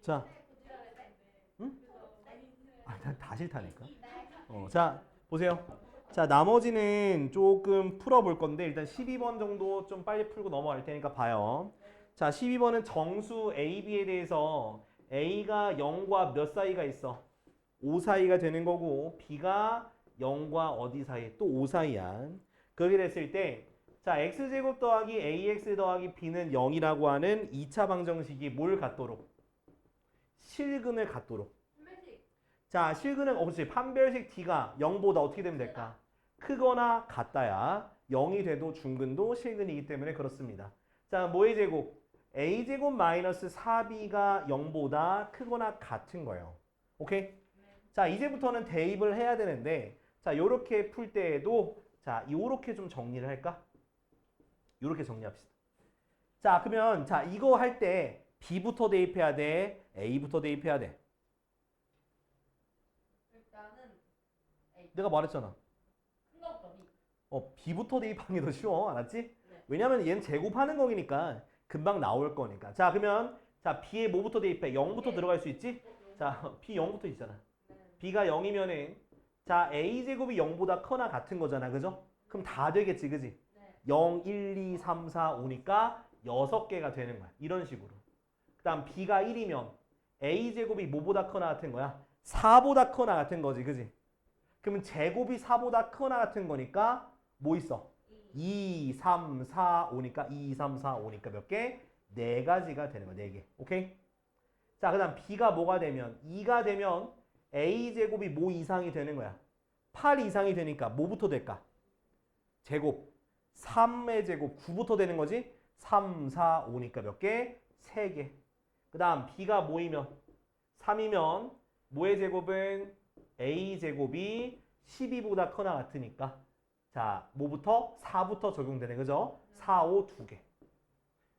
자, 응? 난 다 싫다니까. 자, 보세요. 자, 나머지는 조금 풀어볼 건데 일단 12번 정도 좀 빨리 풀고 넘어갈 테니까 봐요. 자, 12번은 정수 A, B에 대해서 A가 0과 몇 사이가 있어? 5 사이가 되는 거고 B가 0과 어디 사이? 또 5 사이야. 그렇게 됐을 때 자, x제곱 더하기 ax 더하기 b는 0이라고 하는 2차 방정식이 뭘 갖도록? 실근을 갖도록. 자, 실근은 없지. 판별식 d가 0보다 어떻게 되면 될까? 크거나 같다야 0이 돼도 중근도 실근이기 때문에 그렇습니다. 자, 뭐의 제곱? a제곱 마이너스 4b가 0보다 크거나 같은 거예요. 오케이? 자, 이제부터는 대입을 해야 되는데 자, 요렇게 풀 때에도 자, 요렇게 좀 정리를 할까? 요렇게 정리합시다. 자, 그러면 자, 이거 할 때 b부터 대입해야 돼? a부터 대입해야 돼? 일단은 A. 내가 말했잖아. 큰 거부터 B. b부터 대입하는 게 더 쉬워. 알았지? 네. 왜냐면 얘는 제곱하는 거니까 금방 나올 거니까. 자, 그러면 자, b에 뭐부터 대입해? 0부터 들어갈 수 있지? 자, b 0부터 있잖아. 네. b가 0이면은 자, a제곱이 0보다 커나 같은 거잖아. 그죠? 그럼 다 되겠지. 그지? 네. 0, 1, 2, 3, 4, 5니까 6개가 되는 거야. 이런 식으로. 그 다음 b가 1이면 a제곱이 뭐보다 커나 같은 거야? 4보다 커나 같은 거지. 그지? 그러면 제곱이 4보다 커나 같은 거니까 뭐 있어? 2, 3, 4, 5니까 2, 3, 4, 5니까 몇 개? 4가지가 되는 거야. 4개. 오케이? 자, 그 다음 b가 뭐가 되면 2가 되면 a제곱이 뭐 이상이 되는 거야? 8 이상이 되니까 뭐부터 될까? 제곱. 3의 제곱 9부터 되는 거지? 3, 4, 5니까 몇 개? 3개. 그 다음 b가 뭐이면 3이면 뭐의 제곱은 a제곱이 12보다 커나 같으니까 자, 뭐부터? 4부터 적용되네. 그죠? 4, 5, 2개.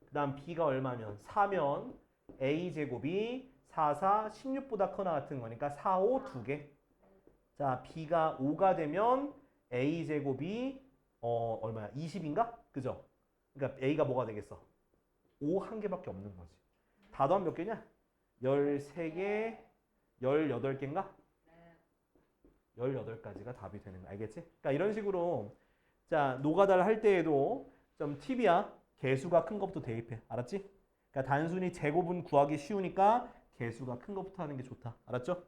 그 다음 b가 얼마면? 4면 a제곱이 4, 4, 16보다 커나 같은 거니까 4, 5, 2개. 자, b가 5가 되면 a제곱이 얼마야? 20인가? 그죠? 그러니까 a가 뭐가 되겠어? 5 한 개밖에 없는 거지. 다 더하면 몇 개냐? 13개, 18개인가? 18가지가 답이 되는 거 알겠지? 그러니까 이런 식으로 자, 노가다를 할 때에도 좀 팁이야. 개수가 큰 것부터 대입해. 알았지? 그러니까 단순히 제곱은 구하기 쉬우니까 개수가 큰 것부터 하는 게 좋다. 알았죠?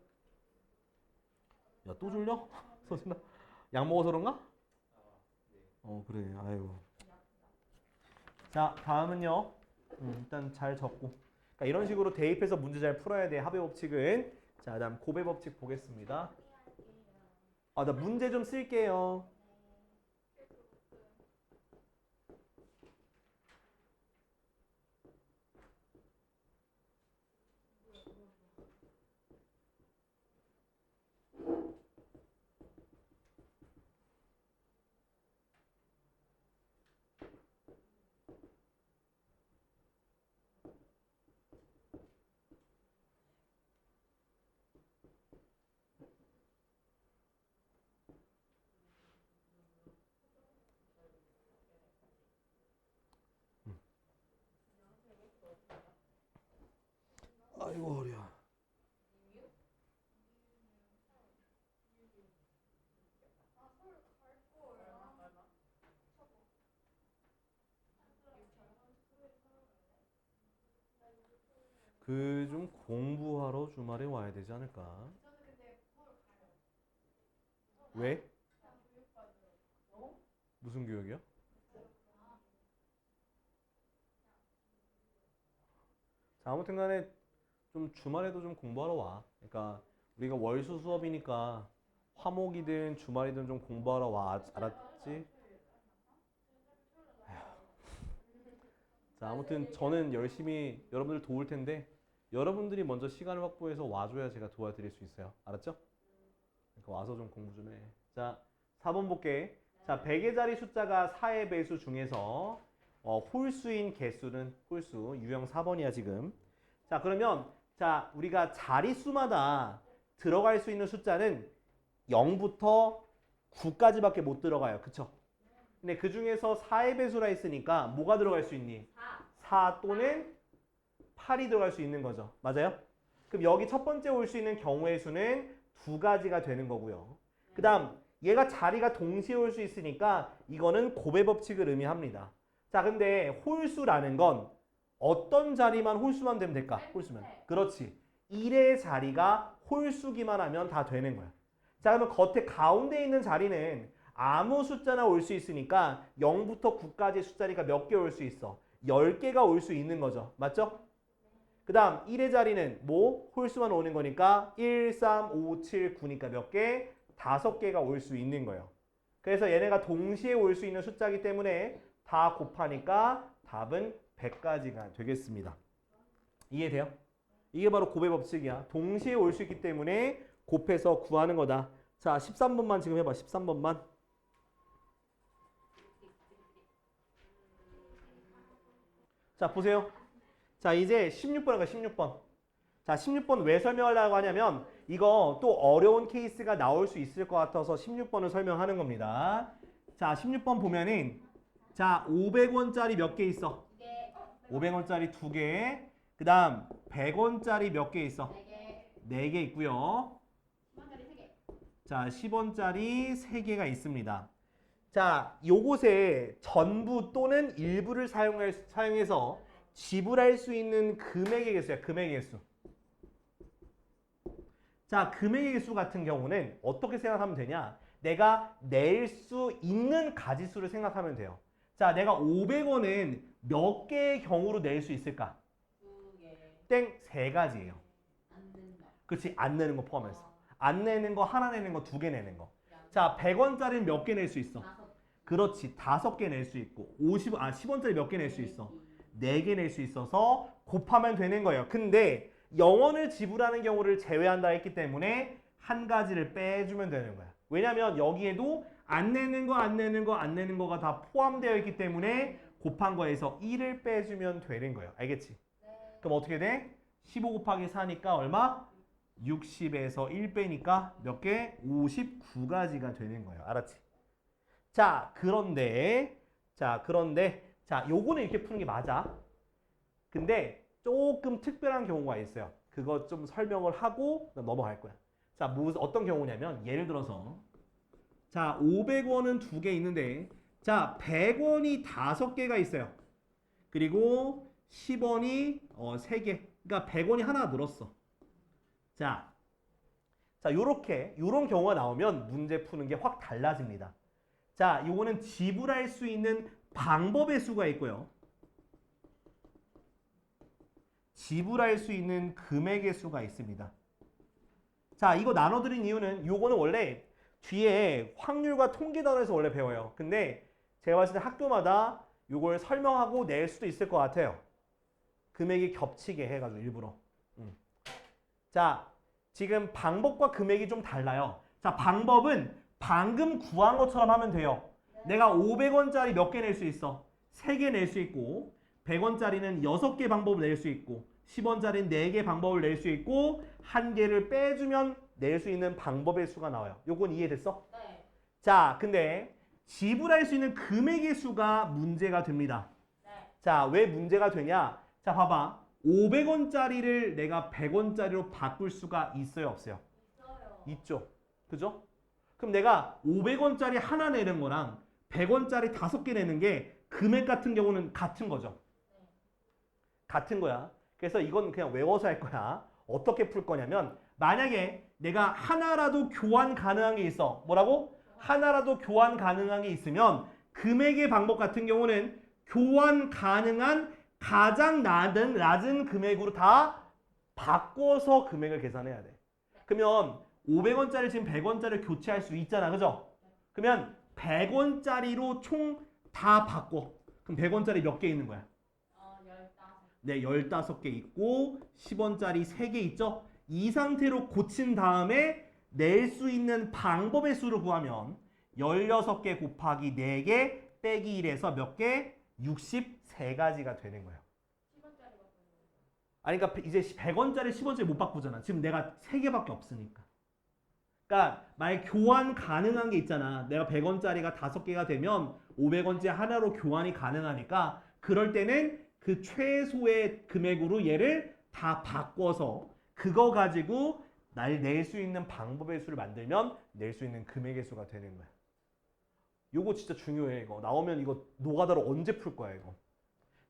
야, 또 졸려? 서준아? 약 먹어서 그런가? 그래. 아이고. 자, 다음은요. 일단 잘 적고. 그러니까 이런 식으로 대입해서 문제 잘 풀어야 돼. 합의 법칙은. 자, 그다음 고배 법칙 보겠습니다. 아, 나 문제 좀 쓸게요. 아이고 허리야. 그 좀 공부하러 주말에 와야 되지 않을까? 왜? 무슨 교육이요? 자, 아무튼 간에 좀 주말에도 좀 공부하러 와. 그러니까 우리가 월수 수업이니까 화목이든 주말이든 좀 공부하러 와. 알았지? 자, 아무튼 저는 열심히 여러분들 도울 텐데 여러분들이 먼저 시간을 확보해서 와줘야 제가 도와드릴 수 있어요. 알았죠? 그러니까 와서 좀 공부 좀 해. 자, 4번 볼게. 자, 100의 자리 숫자가 4의 배수 중에서 홀수인 개수는 홀수. 유형 4번이야 지금. 자, 그러면 자, 우리가 자릿수마다 들어갈 수 있는 숫자는 0부터 9까지밖에 못 들어가요. 그쵸? 근데 그 중에서 4의 배수라 했으니까 뭐가 들어갈 수 있니? 4 또는 8이 들어갈 수 있는 거죠. 맞아요? 그럼 여기 첫 번째 올 수 있는 경우의 수는 2가지가 되는 거고요. 그 다음 얘가 자리가 동시에 올 수 있으니까 이거는 고배 법칙을 의미합니다. 자, 근데 홀수라는 건 어떤 자리만 홀수만 되면 될까? 홀수면. 그렇지. 1의 자리가 홀수기만 하면 다 되는 거야. 자, 그러면 겉에 가운데 있는 자리는 아무 숫자나 올 수 있으니까 0부터 9까지 숫자니까 몇 개 올 수 있어? 10개가 올 수 있는 거죠. 맞죠? 그 다음 1의 자리는 뭐? 홀수만 오는 거니까 1, 3, 5, 7, 9니까 몇 개? 5개가 올 수 있는 거예요. 그 그래서 얘네가 동시에 올 수 있는 숫자이기 때문에 다 곱하니까 답은 100까지가 되겠습니다. 이해돼요? 이게 바로 곱의 법칙이야. 동시에 올 수 있기 때문에 곱해서 구하는 거다. 자, 13번만 지금 해봐. 13번만. 자, 보세요. 자, 이제 16번 할까, 16번. 자, 16번 왜 설명하려고 하냐면 이거 또 어려운 케이스가 나올 수 있을 것 같아서 16번을 설명하는 겁니다. 자, 16번 보면은 자, 500원짜리 몇 개 있어? 500원짜리 2개. 그 다음 100원짜리 몇 개 있어? 4개 있고요. 자, 10원짜리 3개가 있습니다. 자, 요것에 전부 또는 일부를 사용해서 지불할 수 있는 금액의 개수야. 금액의 개수. 자, 금액의 개수 같은 경우는 어떻게 생각하면 되냐? 내가 낼 수 있는 가지수를 생각하면 돼요. 자, 내가 500원은 몇 개의 경우로 낼 수 있을까? 2개. 땡, 3가지예요. 안 된다. 그렇지, 안 내는 거 포함해서. 안 내는 거, 하나 내는 거, 2개 내는 거. 자, 100원짜리는 몇 개 낼 수 있어? 5. 그렇지, 5개 낼 수 있고 10원짜리 몇 개 낼 수 있어? 4개 낼 수 있어서 곱하면 되는 거예요. 근데 0원을 지불하는 경우를 제외한다 했기 때문에 한 가지를 빼주면 되는 거야. 왜냐면 여기에도 안 내는 거, 안 내는 거, 안 내는 거가 다 포함되어 있기 때문에 곱한 거에서 1을 빼주면 되는 거예요. 알겠지? 그럼 어떻게 돼? 15 곱하기 4니까 얼마? 60에서 1 빼니까 몇 개? 59가지가 되는 거예요. 알았지? 자, 그런데 요거는 이렇게 푸는 게 맞아. 근데 조금 특별한 경우가 있어요. 그거 좀 설명을 하고 넘어갈 거야. 자, 어떤 경우냐면 예를 들어서 자, 500원은 2개 있는데 자, 100원이 5개가 있어요. 그리고 10원이 3개. 그러니까 100원이 하나 늘었어. 자, 요런 경우가 나오면 문제 푸는 게 확 달라집니다. 자, 요거는 지불할 수 있는 방법의 수가 있고요. 지불할 수 있는 금액의 수가 있습니다. 자, 이거 나눠드린 이유는 요거는 원래 뒤에 확률과 통계 단원에서 원래 배워요. 근데 제가 봤을 때 학교마다 요걸 설명하고 낼 수도 있을 것 같아요. 금액이 겹치게 해가지고 일부러. 자, 지금 방법과 금액이 좀 달라요. 자, 방법은 방금 구한 것처럼 하면 돼요. 내가 500원짜리 몇 개 낼 수 있어? 3개 낼 수 있고 100원짜리는 6개 방법을 낼 수 있고 10원짜리는 4개 방법을 낼 수 있고 1개를 빼주면 낼 수 있는 방법의 수가 나와요. 요건 이해됐어? 네. 자, 근데 지불할 수 있는 금액의 수가 문제가 됩니다. 네. 자, 왜 문제가 되냐? 자, 봐봐. 500원짜리를 내가 100원짜리로 바꿀 수가 있어요, 없어요? 있어요. 있죠. 그죠? 그럼 내가 500원짜리 하나 내는 거랑 100원짜리 5개 내는 게 금액 같은 경우는 같은 거죠. 같은 거야. 그래서 이건 그냥 외워서 할 거야. 어떻게 풀 거냐면 만약에 내가 하나라도 교환 가능한 게 있어. 뭐라고? 하나라도 교환 가능한 게 있으면 금액의 방법 같은 경우는 교환 가능한 가장 낮은 금액으로 다 바꿔서 금액을 계산해야 돼. 그러면 500원짜리 지금 100원짜리 교체할 수 있잖아. 그죠? 그러면 100원짜리로 총 다 바꿔. 그럼 100원짜리 몇 개 있는 거야? 15. 네, 15개 있고 10원짜리 3개 있죠? 이 상태로 고친 다음에 낼 수 있는 방법의 수를 구하면 16개 곱하기 4개 빼기 1에서 몇 개? 63가지가 되는 거예요. 10원짜리 바꾸는 아니, 그러니까 이제 100원짜리 10원짜리 못 바꾸잖아. 지금 내가 3개밖에 없으니까. 그러니까 만약 교환 가능한 게 있잖아. 내가 100원짜리가 5개가 되면 500원짜리 하나로 교환이 가능하니까 그럴 때는 그 최소의 금액으로 얘를 다 바꿔서 그거 가지고 낼 수 있는 방법의 수를 만들면 낼 수 있는 금액의 수가 되는 거야. 요거 진짜 중요해. 이거 나오면 이거 노가다로 언제 풀 거야 이거.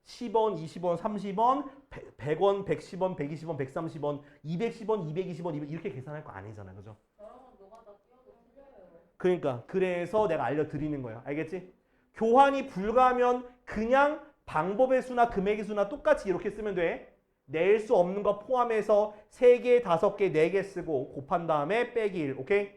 10원, 20원, 30원, 100원, 110원, 120원, 130원, 210원, 220원 이렇게 계산할 거 아니잖아. 그죠? 저런 건 노가다 뛰어도 틀려요. 그러니까 그래서 내가 알려드리는 거예요. 알겠지? 교환이 불가하면 그냥 방법의 수나 금액의 수나 똑같이 이렇게 쓰면 돼. 낼 수 없는 거 포함해서 3개, 5개, 4개 쓰고 곱한 다음에 빼기 1. 오케이?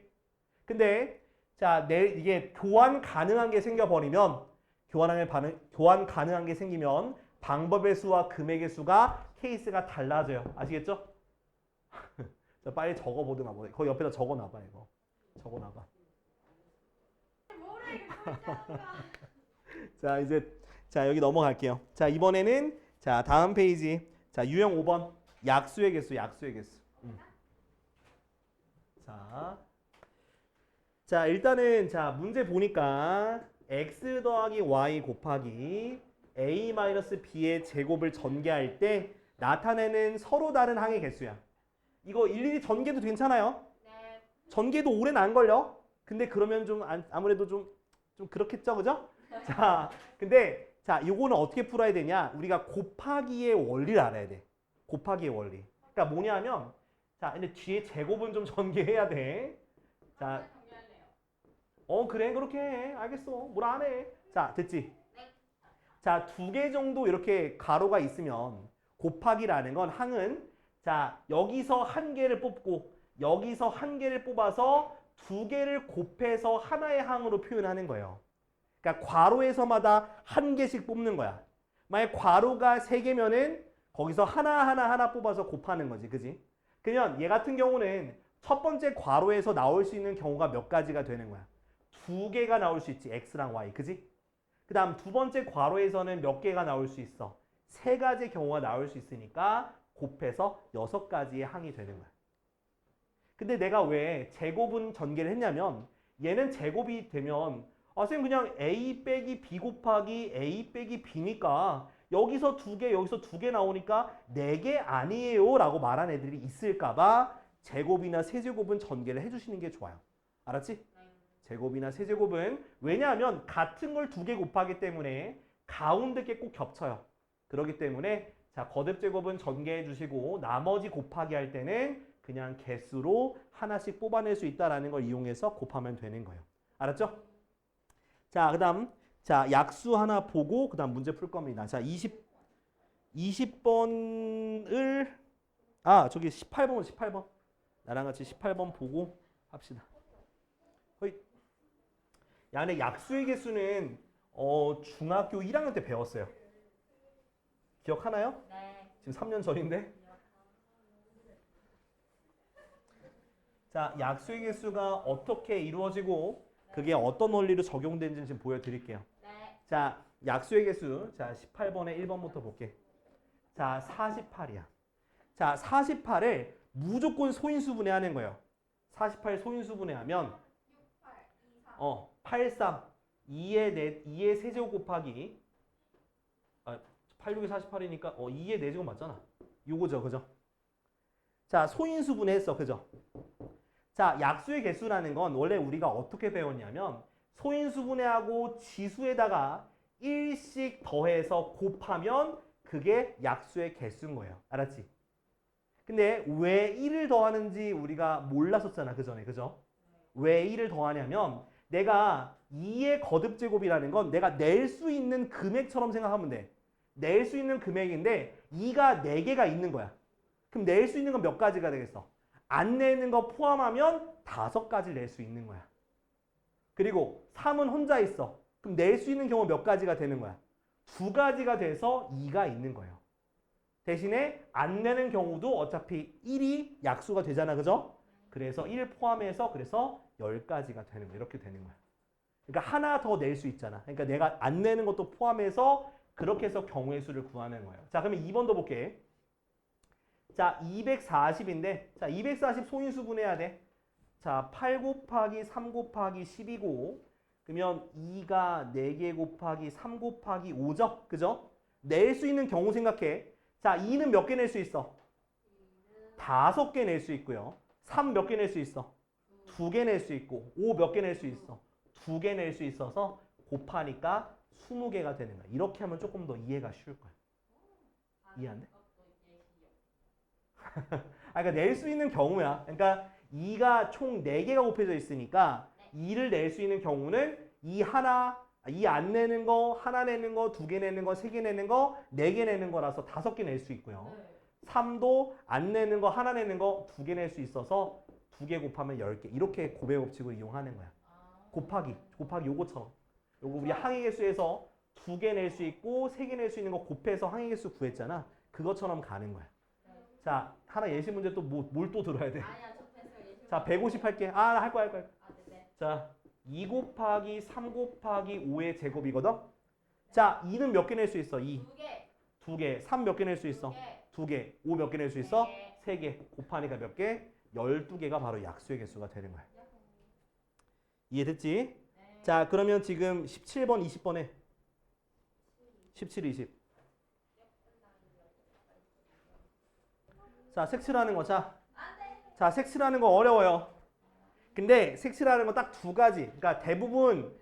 근데 자, 이게 교환 가능한 게 생겨버리면 교환 가능한 게 생기면 방법의 수와 금액의 수가 케이스가 달라져요. 아시겠죠? 자, 빨리 적어보든가 뭐. 거기 옆에다 적어놔봐 이거. 적어놔봐. 뭐래 이거 진짜. 자, 이제 자 여기 넘어갈게요. 자, 이번에는 자 다음 페이지. 자, 유형 5번 약수의 개수, 약수의 개수. 자, 일단은 자 문제 보니까 x 더하기 y 곱하기 a 마이너스 b의 제곱을 전개할 때 나타내는 서로 다른 항의 개수야. 이거 일일이 전개도 괜찮아요. 네. 전개도 오래는 안 걸려. 근데 그러면 좀 아무래도 좀 그렇겠죠, 그죠? 자, 근데 자, 요거는 어떻게 풀어야 되냐? 우리가 곱하기의 원리를 알아야 돼. 곱하기의 원리. 그러니까 뭐냐면, 자, 근데 뒤에 제곱은 좀 전개해야 돼. 자, 그래, 그렇게 해. 알겠어. 뭘 안 해. 자, 됐지? 자, 2개 정도 이렇게 가로가 있으면 곱하기라는 건 항은 자, 여기서 한 개를 뽑고 여기서 한 개를 뽑아서 2개를 곱해서 하나의 항으로 표현하는 거예요. 그러니까 괄호에서마다 한 개씩 뽑는 거야. 만약 괄호가 3개면은 거기서 하나 뽑아서 곱하는 거지. 그지? 그러면 얘 같은 경우는 첫 번째 괄호에서 나올 수 있는 경우가 몇 가지가 되는 거야. 2개가 나올 수 있지. x랑 y. 그지? 그 다음 두 번째 괄호에서는 몇 개가 나올 수 있어. 3가지 경우가 나올 수 있으니까 곱해서 6가지의 항이 되는 거야. 근데 내가 왜 제곱은 전개를 했냐면 얘는 제곱이 되면 선생님 그냥 a 빼기 b 곱하기 a 빼기 b니까 여기서 2개 여기서 2개 나오니까 4개 아니에요 라고 말한 애들이 있을까 봐 제곱이나 세제곱은 전개를 해주시는 게 좋아요. 알았지? 제곱이나 세제곱은 왜냐하면 같은 걸 2개 곱하기 때문에 가운데 게 꼭 겹쳐요. 그렇기 때문에 자 거듭제곱은 전개해 주시고 나머지 곱하기 할 때는 그냥 개수로 하나씩 뽑아낼 수 있다는 걸 이용해서 곱하면 되는 거예요. 알았죠? 자, 그다음 자 약수 하나 보고 그다음 문제 풀 겁니다. 자 20번을 저기 18번 나랑 같이 18번 보고 합시다. 허이. 야, 근데 약수의 개수는 중학교 1학년 때 배웠어요. 기억하나요? 네. 지금 3년 전인데. 자, 약수의 개수가 어떻게 이루어지고 그게 어떤 원리로 적용되는지 지금 보여드릴게요. 네. 자, 약수의 개수. 자, 18번에 1번부터 볼게. 자, 48이야. 자, 48을 무조건 소인수분해하는 거예요. 48 소인수분해하면 83 2의 세제곱 곱하기 86이 48이니까 2의 4제곱 맞잖아. 요거죠. 그죠? 자, 소인수분해 했어. 그죠? 자, 약수의 개수라는 건 원래 우리가 어떻게 배웠냐면 소인수분해하고 지수에다가 1씩 더해서 곱하면 그게 약수의 개수인 거예요. 알았지? 근데 왜 1을 더하는지 우리가 몰랐었잖아. 그 전에. 그죠? 왜 1을 더하냐면 내가 2의 거듭제곱이라는 건 내가 낼 수 있는 금액처럼 생각하면 돼. 낼 수 있는 금액인데 2가 4개가 있는 거야. 그럼 낼 수 있는 건 몇 가지가 되겠어? 안 내는 거 포함하면 5가지를 낼 수 있는 거야. 그리고 3은 혼자 있어. 그럼 낼 수 있는 경우 몇 가지가 되는 거야? 2가지가 돼서 2가 있는 거예요. 대신에 안 내는 경우도 어차피 1이 약수가 되잖아. 그죠? 그래서 1 포함해서 그래서 10가지가 되는 거야. 이렇게 되는 거야. 그러니까 하나 더 낼 수 있잖아. 그러니까 내가 안 내는 것도 포함해서 그렇게 해서 경우의 수를 구하는 거예요. 자, 그러면 2번도 볼게. 자, 240인데 자, 240 소인수분해야 돼. 자, 8 곱하기 3 곱하기 10이고 그러면 2가 4개 곱하기 3 곱하기 5죠? 그죠? 낼 수 있는 경우 생각해. 자, 2는 몇 개 낼 수 있어? 5개 낼 수 있고요. 3 몇 개 낼 수 있어? 2개 낼 수 있고 5 몇 개 낼 수 있어? 2개 낼 수 있어서 곱하니까 20개가 되는 거야. 이렇게 하면 조금 더 이해가 쉬울 거야. 이해 안 돼? 그러니까 낼 수 있는 경우야. 그러니까 2가 총 4개가 곱해져 있으니까 2를 낼 수 있는 경우는 2 안 내는 거, 하나 내는 거, 2개 내는 거, 3개 내는 거, 4개 내는 거라서 5개 낼 수 있고요. 3도 안 내는 거, 하나 내는 거, 2개 낼 수 있어서 2개 곱하면 10개. 이렇게 곱의 법칙을 이용하는 거야. 곱하기 요거처럼. 요거 우리 항의계수에서 2개 낼 수 있고 3개 낼 수 있는 거 곱해서 항의계수 구했잖아. 그것처럼 가는 거야. 자, 하나 예시 문제 또 뭘 또 들어야 돼? 아니야, 저 됐어요. 자, 150 할게. 아, 할 거야. 아, 네네. 자, 2 곱하기 3 곱하기 5의 제곱이거든? 자, 2는 몇 개 낼 수 있어? 2. 2개. 2개. 3 몇 개 낼 수 있어? 2개. 5 몇 개 낼 수 있어? 3개. 곱하니까 몇 개? 12개가 바로 약수의 개수가 되는 거야. 이해됐지? 네. 자, 그러면 지금 17번, 20번에 17, 20. 자, 색칠하는 거. 자, 색칠하는 거 어려워요. 근데 색칠하는 거 딱 2가지. 그러니까 대부분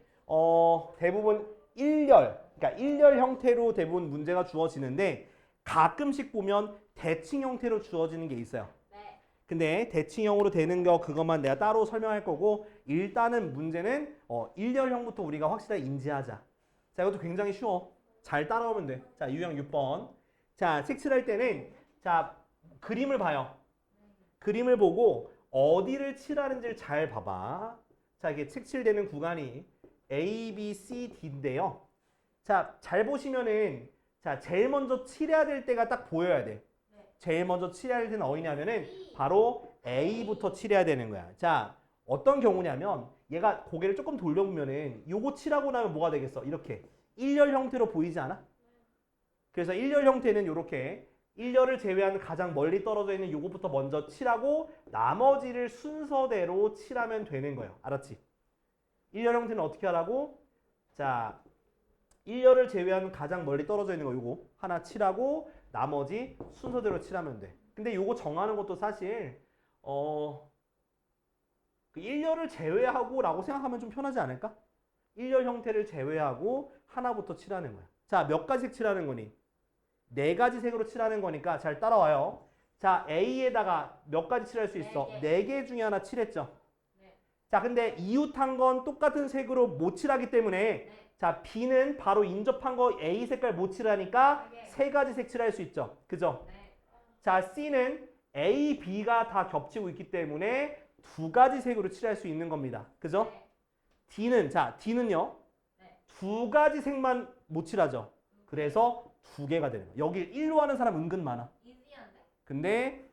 일렬, 그러니까 일렬 형태로 대부분 문제가 주어지는데 가끔씩 보면 대칭 형태로 주어지는 게 있어요. 네. 근데 대칭형으로 되는 거 그것만 내가 따로 설명할 거고 일단은 문제는 일렬형부터 우리가 확실하게 인지하자. 자, 이것도 굉장히 쉬워. 잘 따라오면 돼. 자, 유형 6번. 자, 색칠할 때는 자, 그림을 봐요. 그림을 보고 어디를 칠하는지를 잘 봐봐. 자, 이게 색칠되는 구간이 A, B, C, D인데요. 자, 잘 보시면은 자, 제일 먼저 칠해야 될 때가 딱 보여야 돼. 제일 먼저 칠해야 될 때는 어디냐면은 바로 A부터 칠해야 되는 거야. 자, 어떤 경우냐면 얘가 고개를 조금 돌려보면은 요거 칠하고 나면 뭐가 되겠어? 이렇게 일렬 형태로 보이지 않아? 그래서 일렬 형태는 이렇게 일렬을 제외한 가장 멀리 떨어져 있는 요거부터 먼저 칠하고 나머지를 순서대로 칠하면 되는 거예요. 알았지? 일렬 형태는 어떻게 하라고? 자, 일렬을 제외한 가장 멀리 떨어져 있는 거 요거 하나 칠하고 나머지 순서대로 칠하면 돼. 근데 요거 정하는 것도 사실 그 일렬을 제외하고 라고 생각하면 좀 편하지 않을까? 일렬 형태를 제외하고 하나부터 칠하는 거야. 자, 몇 가지 색 칠하는 거니? 4가지 색으로 칠하는 거니까 잘 따라와요. 자, A에다가 몇 가지 칠할 수 있어? 4개 중에 하나 칠했죠. 자, 근데 이웃한 건 똑같은 색으로 못 칠하기 때문에 자, B는 바로 인접한 거 A 색깔 못 칠하니까 3가지 색 칠할 수 있죠. 그죠? 자, C는 A, B가 다 겹치고 있기 때문에 2가지 색으로 칠할 수 있는 겁니다. 그죠? D는, 자, D는요. 2가지 색만 못 칠하죠. 그래서 2개가 되는 거야. 여기 1로 하는 사람 은근 많아. 근데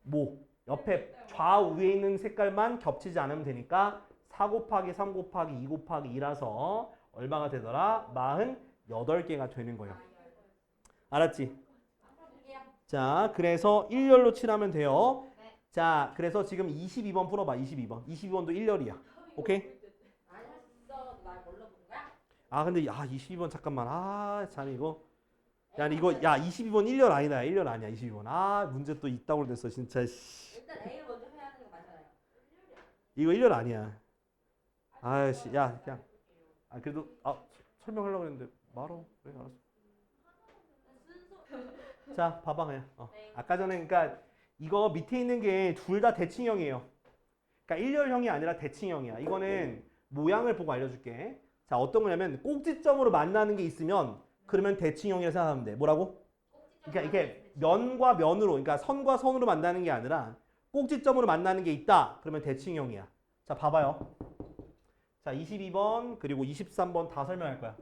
뭐 옆에 좌우에 있는 색깔만 겹치지 않으면 되니까 4 곱하기 3 곱하기 2 곱하기 2라서 얼마가 되더라? 48개가 되는 거예요. 알았지? 자, 그래서 일렬로 칠하면 돼요. 자, 그래서 지금 22번 풀어봐. 22번. 22번도 일렬이야. 오케이? 아, 근데 22번 잠깐만. 아, 참 이거. 야, 22번 일렬 아니다. 일렬 아니야. 22번. 아, 문제 또 이따구로 됐어. 진짜. 씨. 일단 A를 먼저 해야 하는 거 맞잖아요. 이거 일렬 아니야. 아씨, 야, 그냥. 아, 그래도 설명하려고 했는데 말어. 그래, 알았어. 자, 봐봐 그냥. 아까 전에 그러니까 이거 밑에 있는 게 둘 다 대칭형이에요. 그러니까 일렬형이 아니라 대칭형이야. 이거는 모양을 보고 알려줄게. 자, 어떤 거냐면 꼭지점으로 만나는 게 있으면 그러면 대칭형이라 생각하면 돼. 뭐라고? 그러니까 이게 면과 면으로, 그러니까 선과 선으로 만나는 게 아니라 꼭지점으로 만나는 게 있다. 그러면 대칭형이야. 자, 봐봐요. 자, 22번 그리고 23번 다 설명할 거야.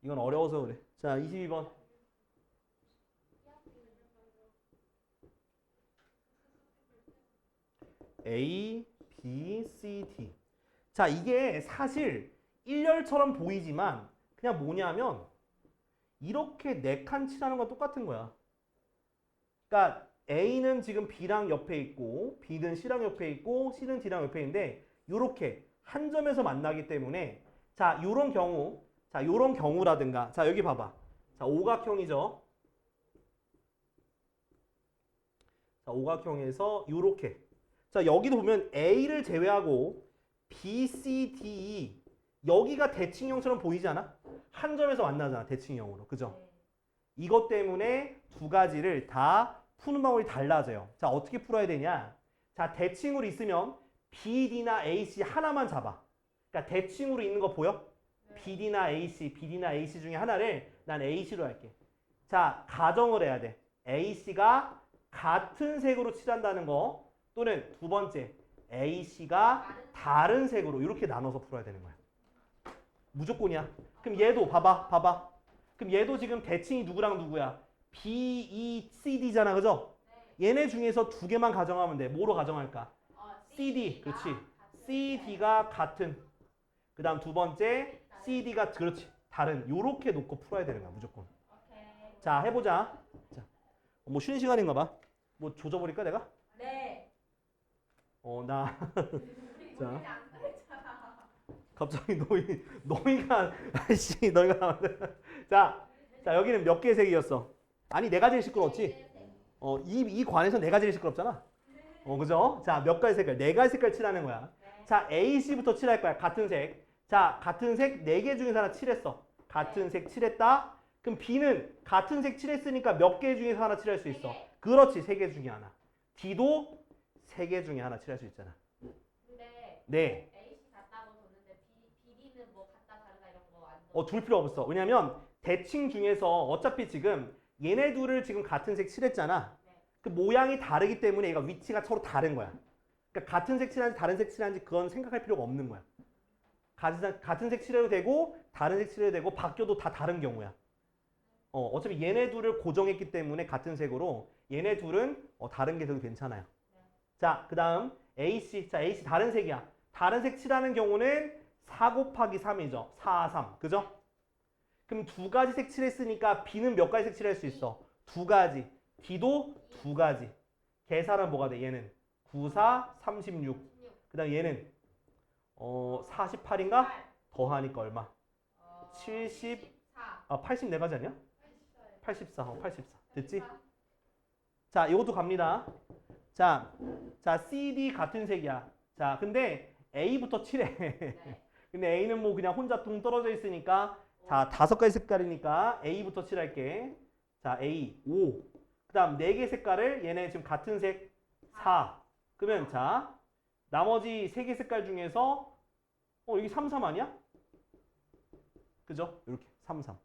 이건 어려워서 그래. 자, 22번. A, B, C, D. 자, 이게 사실 일렬처럼 보이지만 그냥 뭐냐면 이렇게 4칸 칠하는 건 똑같은 거야. 그러니까 A는 지금 B랑 옆에 있고 B는 C랑 옆에 있고 C는 D랑 옆에 있는데 이렇게 한 점에서 만나기 때문에 자, 요런 경우, 자, 요런 경우라든가 자, 여기 봐봐. 자, 오각형이죠. 자, 오각형에서 요렇게. 자, 여기도 보면 A를 제외하고 B, C, D 여기가 대칭형처럼 보이지 않아? 한 점에서 만나잖아, 대칭형으로. 그죠? 이것 때문에 2가지를 다 푸는 방법이 달라져요. 자, 어떻게 풀어야 되냐? 자, 대칭으로 있으면 BD나 AC 하나만 잡아. 그러니까 대칭으로 있는 거 보여? BD나 AC, BD나 AC 중에 하나를 난 AC로 할게. 자, 가정을 해야 돼. AC가 같은 색으로 칠한다는 거 또는 두 번째 AC가 다른 색으로 이렇게 나눠서 풀어야 되는 거야. 무조건이야. 그럼 얘도 봐봐. 그럼 얘도 지금 대칭이 누구랑 누구야? B, E, C, D잖아, 그죠? 얘네 중에서 두 개만 가정하면 돼. 뭐로 가정할까? C, D, 그렇지. C, D가 같은. 그 다음 두 번째 C, D가 그렇지. 다른. 요렇게 놓고 풀어야 되는 거야, 무조건. 자, 해보자. 자, 뭐 쉬는 시간인가 봐. 뭐 조져버릴까, 내가? 네. 나. 우리 자. 오늘 안 그랬잖아. 갑자기 너희가, 아이씨, 너희가. 자, 여기는 몇 개의 색이었어? 아니, 내가 제일 시끄러웠지? 이 관에서 내가 제일 시끄럽잖아. 그죠? 자, 몇 가지 색깔? 네 가지 색깔 칠하는 거야. 자, A, C부터 칠할 거야. 같은 색. 자, 같은 색 네 개 중에서 하나 칠했어. 같은 색 칠했다. 그럼 B는 같은 색 칠했으니까 몇 개 중에서 하나 칠할 수 있어? 그렇지, 세 개 중에 하나. D도 세 개 중에 하나 칠할 수 있잖아. 근데 네. AC 같다고 줬는데 B는 뭐 같다 다르다 이런 거 안 둘 필요 없어. 왜냐면 대칭 중에서 어차피 지금 얘네 둘을 지금 같은 색 칠했잖아. 그 모양이 다르기 때문에 얘가 위치가 서로 다른 거야. 그러니까 같은 색 칠하는지 다른 색 칠하는지 그건 생각할 필요가 없는 거야. 같은 색 칠해도 되고 다른 색 칠해도 되고 바뀌어도 다 다른 경우야. 어차피 얘네 둘을 고정했기 때문에 같은 색으로 얘네 둘은 다른 게 돼도 괜찮아요. 자, 그 다음 AC. 자, AC 다른 색이야. 다른 색 칠하는 경우는 4 곱하기 3이죠. 4, 3. 그죠? 그럼 두 가지 색 칠했으니까 B는 몇 가지 색 칠할 수 있어? 두 가지. D도 두 가지. 계산은 뭐가 돼? 얘는 9, 4, 36. 그 다음 얘는 48인가? 더하니까 얼마? 70. 84가지 아니야? 84. 84. 됐지? 자, 이것도 갑니다. 자, CD 같은 색이야. 자, 근데 A부터 칠해. 근데 A는 뭐 그냥 혼자 둥 떨어져 있으니까 자, 5가지 색깔이니까 A부터 칠할게. 자, A 5. 그 다음 4개 색깔을 얘네 지금 같은 색 4. 그러면 자, 나머지 3개 색깔 중에서 여기 3, 3 아니야? 그죠? 이렇게 3, 3.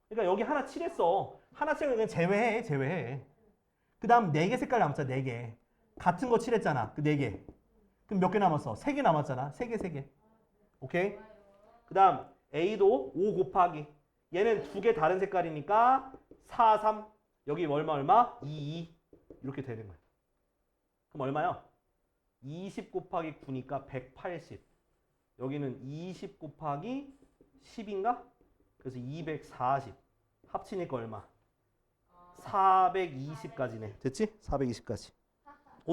그러니까 여기 하나 칠했어. 하나 칠면 그냥 제외해. 그 다음 4개 색깔 남았잖아, 4개. 같은 거 칠했잖아, 그 4개. 그럼 몇 개 남았어? 3개 남았잖아, 3개. 오케이? 그 다음 A도 5 곱하기. 얘는 2개 다른 색깔이니까 4, 3. 여기 얼마? 2. 이렇게 되는 거야. 그럼 얼마야? 20 곱하기 9니까 180. 여기는 20 곱하기 10인가? 그래서 240. 합치니까 얼마? 420까지네. 됐지? 420까지.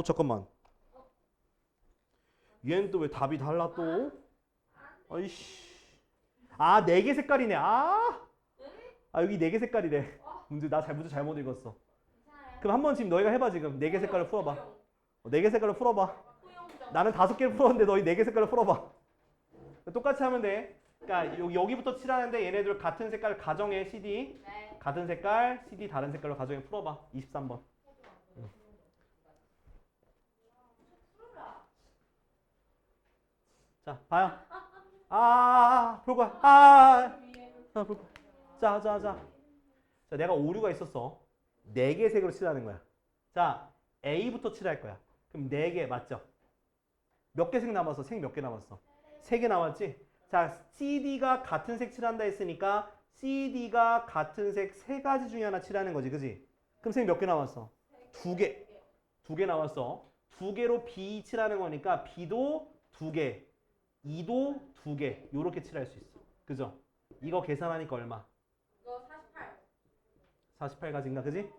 잠깐만. 얘는 또 왜 답이 달라 또? 아이씨. 4개 색깔이네. 여기 4개 색깔이래. 문제 잘못 읽었어. 그럼 한번 지금 너희가 해봐 지금. 4개 색깔을 풀어봐. 4개 색깔을 풀어봐. 나는 5개를 풀었는데 너희 4개 색깔을 풀어봐. 똑같이 하면 돼. 그러니까 여기부터 칠하는데 얘네들 같은 색깔 가정해. CD. 같은 색깔, CD 다른 색깔로 가정해. 풀어봐. 23번. 자, 봐요. 볼 거야. 볼 거야. 자, 내가 오류가 있었어. 4개 색으로 칠하는 거야. 자, A부터 칠할 거야. 그럼 4개 맞죠? 몇 개 색 남았어? 색 몇 개 남았어? 3개 남았지? 자, CD가 같은 색 칠한다 했으니까 CD가 같은 색 3가지 중에 하나 칠하는 거지, 그지? 그럼 색 몇 개 남았어? 2개. 2개 남았어. 2개로 B 칠하는 거니까 B도 2개, E도 2개. 요렇게 칠할 수 있어. 그죠? 이거 계산하니까 얼마? 이거 48. 48가지인가, 그지?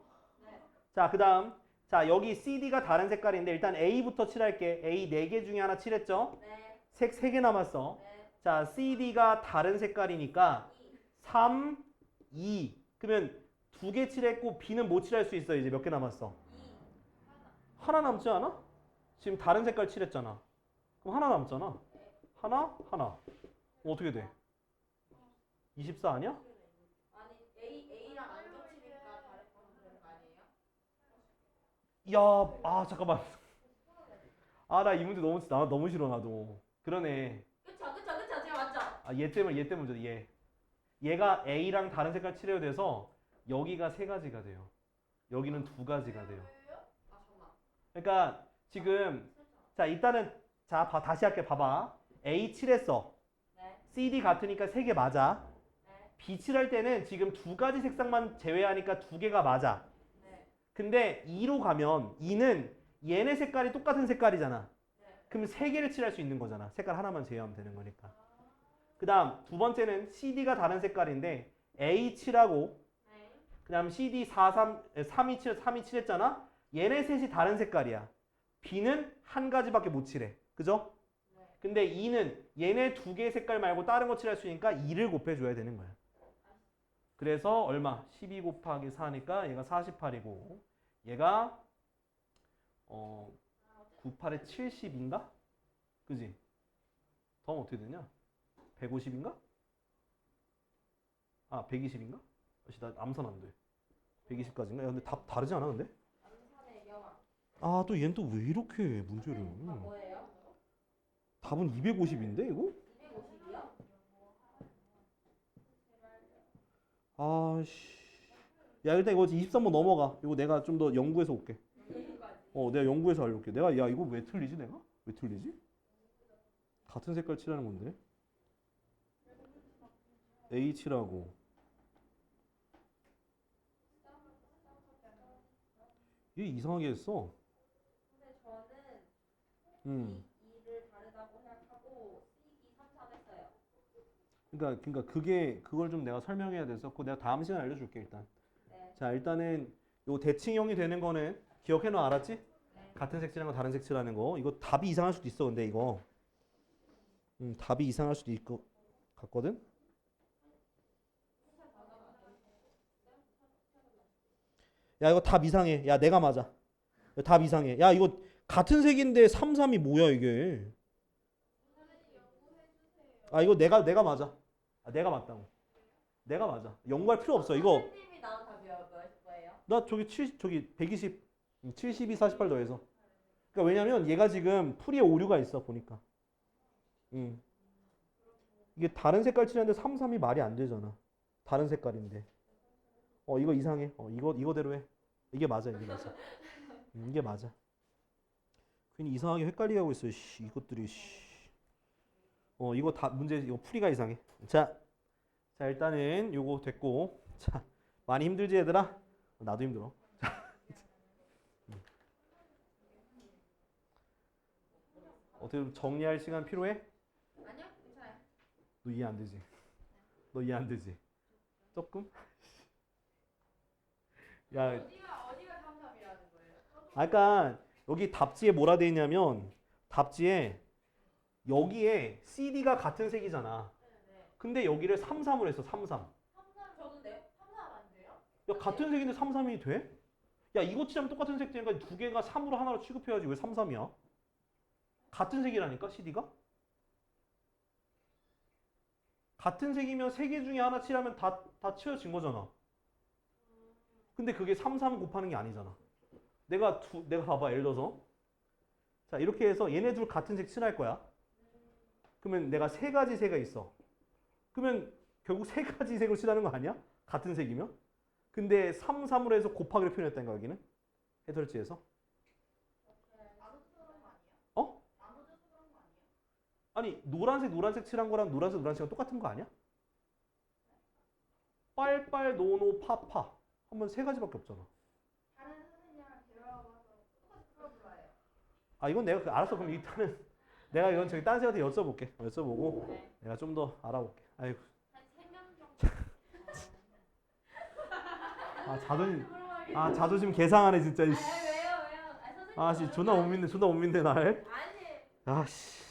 자, 그 다음. 자, 여기 CD가 다른 색깔인데 일단 A부터 칠할게. A 4개 중에 하나 칠했죠? 색 3개 남았어. 자, CD가 다른 색깔이니까 3, 2. 그러면 2개 칠했고 B는 못 칠할 수 있어. 이제 몇 개 남았어? 하나 남지 않아? 지금 다른 색깔 칠했잖아. 그럼 하나 남잖아. 하나. 어떻게 돼? 24 아니야? 아니 A랑 안 겹치니까 다른 거 되는 거 아니에요? 야, 잠깐만. 나 이 문제 너무 싫어 나도. 그러네. 그쵸 제가 맞죠? 얘 때문에 얘가 A랑 다른 색깔 칠해야 돼서 여기가 3가지가 돼요. 여기는 2가지가 돼요. 정말. 그러니까 지금 자, 일단은 자, 다시 할게. 봐봐. A7 했어. 네. CD 같으니까 3개 맞아. 네. B7 할 때는 지금 2가지 색상만 제외하니까 2개가 맞아. 네. 근데 2로 가면 2는 얘네 색깔이 똑같은 색깔이잖아. 네. 그럼 3개를 칠할 수 있는 거잖아. 색깔 하나만 제외하면 되는 거니까. 그 다음 두 번째는 CD가 다른 색깔인데 A7하고 네. 그 다음 CD 327 했잖아. 얘네 셋이 다른 색깔이야. B는 한 가지밖에 못 칠해. 그죠? 네. 근데 2는 얘네 2개의 색깔 말고 다른 거 칠할 수 있으니까 2를 곱해줘야 되는 거야. 그래서 얼마? 12 곱하기 4니까 얘가 48이고 얘가 98에 70인가? 그지? 더하면 어떻게 되냐? 150인가? 아 120인가? 나 암산 안 돼. 120까지인가? 야, 근데 답 다르지 않아 근데? 암산의 여왕. 아 또 얘는 또 왜 이렇게 해 문제를. 아 뭐예요? 답은 250인데 이거? 250이요? 아씨. 야 일단 이거 23번 넘어가. 이거 내가 좀 더 연구해서 올게. 내가 연구해서 알려올게. 내가 야 이거 왜 틀리지 내가? 왜 틀리지? 같은 색깔 칠하는 건데. H라고. 얘 이상하게 했어. 근데 저는 음. 2를 다르다고 생각하고 CD 3, 4 했어요. 그러니까 그걸 좀 내가 설명해야 돼서 그거 내가 다음 시간에 알려줄게 일단. 네. 자 일단은 요 대칭형이 되는 거는 기억해놔 알았지? 네. 같은 색칠하는 거 다른 색칠하는 거. 이거 답이 이상할 수도 있어 근데 이거. 답이 이상할 수도 있고 같거든. 야 이거 답 이상해. 야 내가 맞아. 답 이상해. 야 이거 같은 색인데 3, 3이 뭐야 이게. 아 이거 내가 맞아. 아, 내가 맞다고. 내가 맞아. 연구할 필요 없어. 이거 선생님이 나온 답이 뭐예요? 나 저기 120 72 48 더해서. 그러니까 왜냐면 얘가 지금 풀이에 오류가 있어 보니까. 이게 다른 색깔 칠하는데 3, 3이 말이 안 되잖아. 다른 색깔인데. 이거 이상해. 이거대로 해. 이게 맞아. 이게 맞아. 이게 맞아. 괜히 이상하게 헷갈리게 하고 있어. 씨, 이것들이 씨. 이거 다 문제 이거 풀이가 이상해. 자 일단은 요거 됐고. 자, 많이 힘들지 얘들아? 나도 힘들어. 자. 어떻게 좀 정리할 시간 필요해? 아니요, 괜찮아요. 너 이해 안 되지? 너 이해 안 되지? 조금? 야, 어디가 정답이라는 거예요? 아까 여기 답지에 뭐라 돼 있냐면 답지에 여기에 CD가 같은 색이잖아. 네. 근데 여기를 3, 3으로 했어. 3, 3. 3, 저도인데요? 3, 4 안 돼요? 야, 같은 색인데 3, 3이 돼? 야, 이거 치자면 똑같은 색 되니까 두 개가 3으로 하나로 취급해야지. 왜 3, 3이야? 같은 색이라니까, CD가? 같은 색이면 세 개 중에 하나 칠하면 다 치워진 거잖아. 근데 그게 3, 3 곱하는 게 아니잖아. 내가 봐봐, 예를 들어서. 자, 이렇게 해서 얘네 둘 같은 색 칠할 거야. 그러면 내가 세 가지 색이 있어. 그러면 결국 세 가지 색으로 칠하는 거 아니야? 같은 색이면? 근데 3, 3으로 해서 곱하기로 표현했다는 거 여기는? 해설지에서. 어? 아니 노란색 칠한 거랑 노란색이랑 똑같은 거 아니야? 빨빨 노노 파파 하면 세 가지밖에 없잖아. 다른 선생님이랑 들어가서 똑같이 풀어보라요. 아 이건 내가 알았어. 그럼 일단은 내가 이건 저기 딴 쌤한테 여쭤보고 네. 내가 좀 더 알아볼게. 아이고. 한 3명 정도. 자존심 개상하네 진짜. 왜요? 선생님. 아씨 존나 못 믿네 날. 아니. 아씨.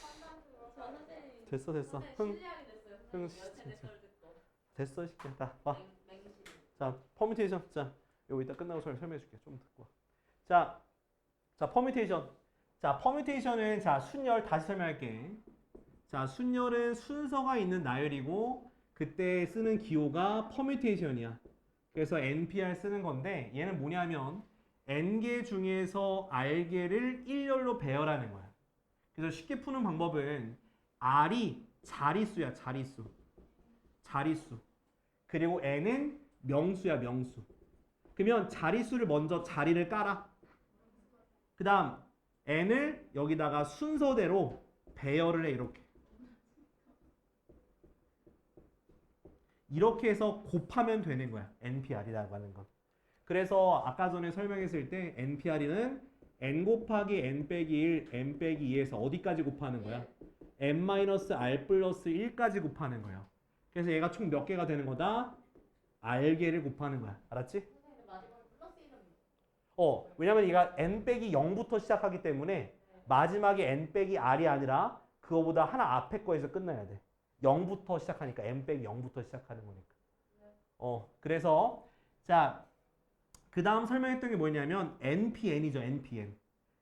저 선생님. 됐어. 신뢰하게 됐어요. 흥, 선생님 여태 내 듣고. 됐어 시켜. 다 봐. 맹신. 자, 퍼뮤테이션. 자, 이거 이따 끝나고 설명해 줄게. 좀 듣고 와. 자, 퍼뮤테이션. 자, 퍼뮤테이션은 자, 순열 다시 설명할게. 자, 순열은 순서가 있는 나열이고 그때 쓰는 기호가 퍼뮤테이션이야. 그래서 NPR 쓰는 건데 얘는 뭐냐면 N개 중에서 R개를 일렬로 배열하는 거야. 그래서 쉽게 푸는 방법은 R이 자릿수야, 자릿수. 그리고 N은 명수야, 명수. 그러면 자릿수를 먼저 자리를 깔아. 그 다음 N을 여기다가 순서대로 배열을 해 이렇게 해서 곱하면 되는 거야. NPR이라고 하는 건. 그래서 아까 전에 설명했을 때 NPR은 n 곱하기 n 빼기 1, n 빼기 2에서 어디까지 곱하는 거야? n-r 플러스 1까지 곱하는 거야. 그래서 얘가 총 몇 개가 되는 거다? r개를 곱하는 거야. 알았지? 선생님 마지막에 플러스 1은 왜냐면 얘가 n 빼기 0부터 시작하기 때문에 마지막에 n 빼기 r이 아니라 그거보다 하나 앞에 거에서 끝나야 돼. 0부터 시작하니까 n 빼기 0부터 시작하는 거니까. 그래서 자, 그 다음 설명했던 게 뭐냐면 npn이죠. npn.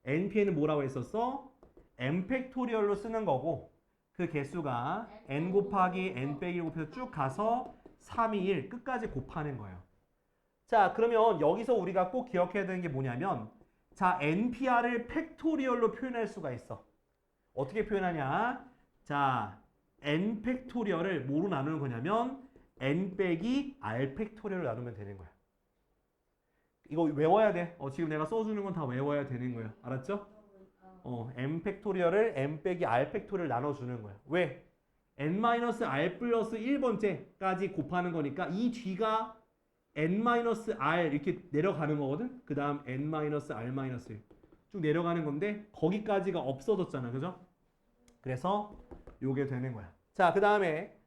npn은 뭐라고 했었어? n 팩토리얼로 쓰는 거고 그 개수가 n 곱하기 n 빼기 1 곱해서 쭉 가서 3, 2, 1 끝까지 곱하는 거예요. 자, 그러면 여기서 우리가 꼭 기억해야 되는 게 뭐냐면 자, npr을 팩토리얼로 표현할 수가 있어. 어떻게 표현하냐? 자, n 팩토리얼을 뭐로 나누는 거냐면 n 빼기 r 팩토리얼로 나누면 되는 거야. 이거 외워야 돼. 지금 내가 써주는 건 다 외워야 되는 거야. 알았죠? n 팩토리얼을 n 빼기 r 팩토리얼 나눠주는 거야. 왜? n-r 플러스 1번째까지 곱하는 거니까 이 뒤가 n-r 이렇게 내려가는 거거든. 그 다음 n-r-1 쭉 내려가는 건데 거기까지가 없어졌잖아. 그죠? 그래서 요게 되는 거야. 자, 그 다음에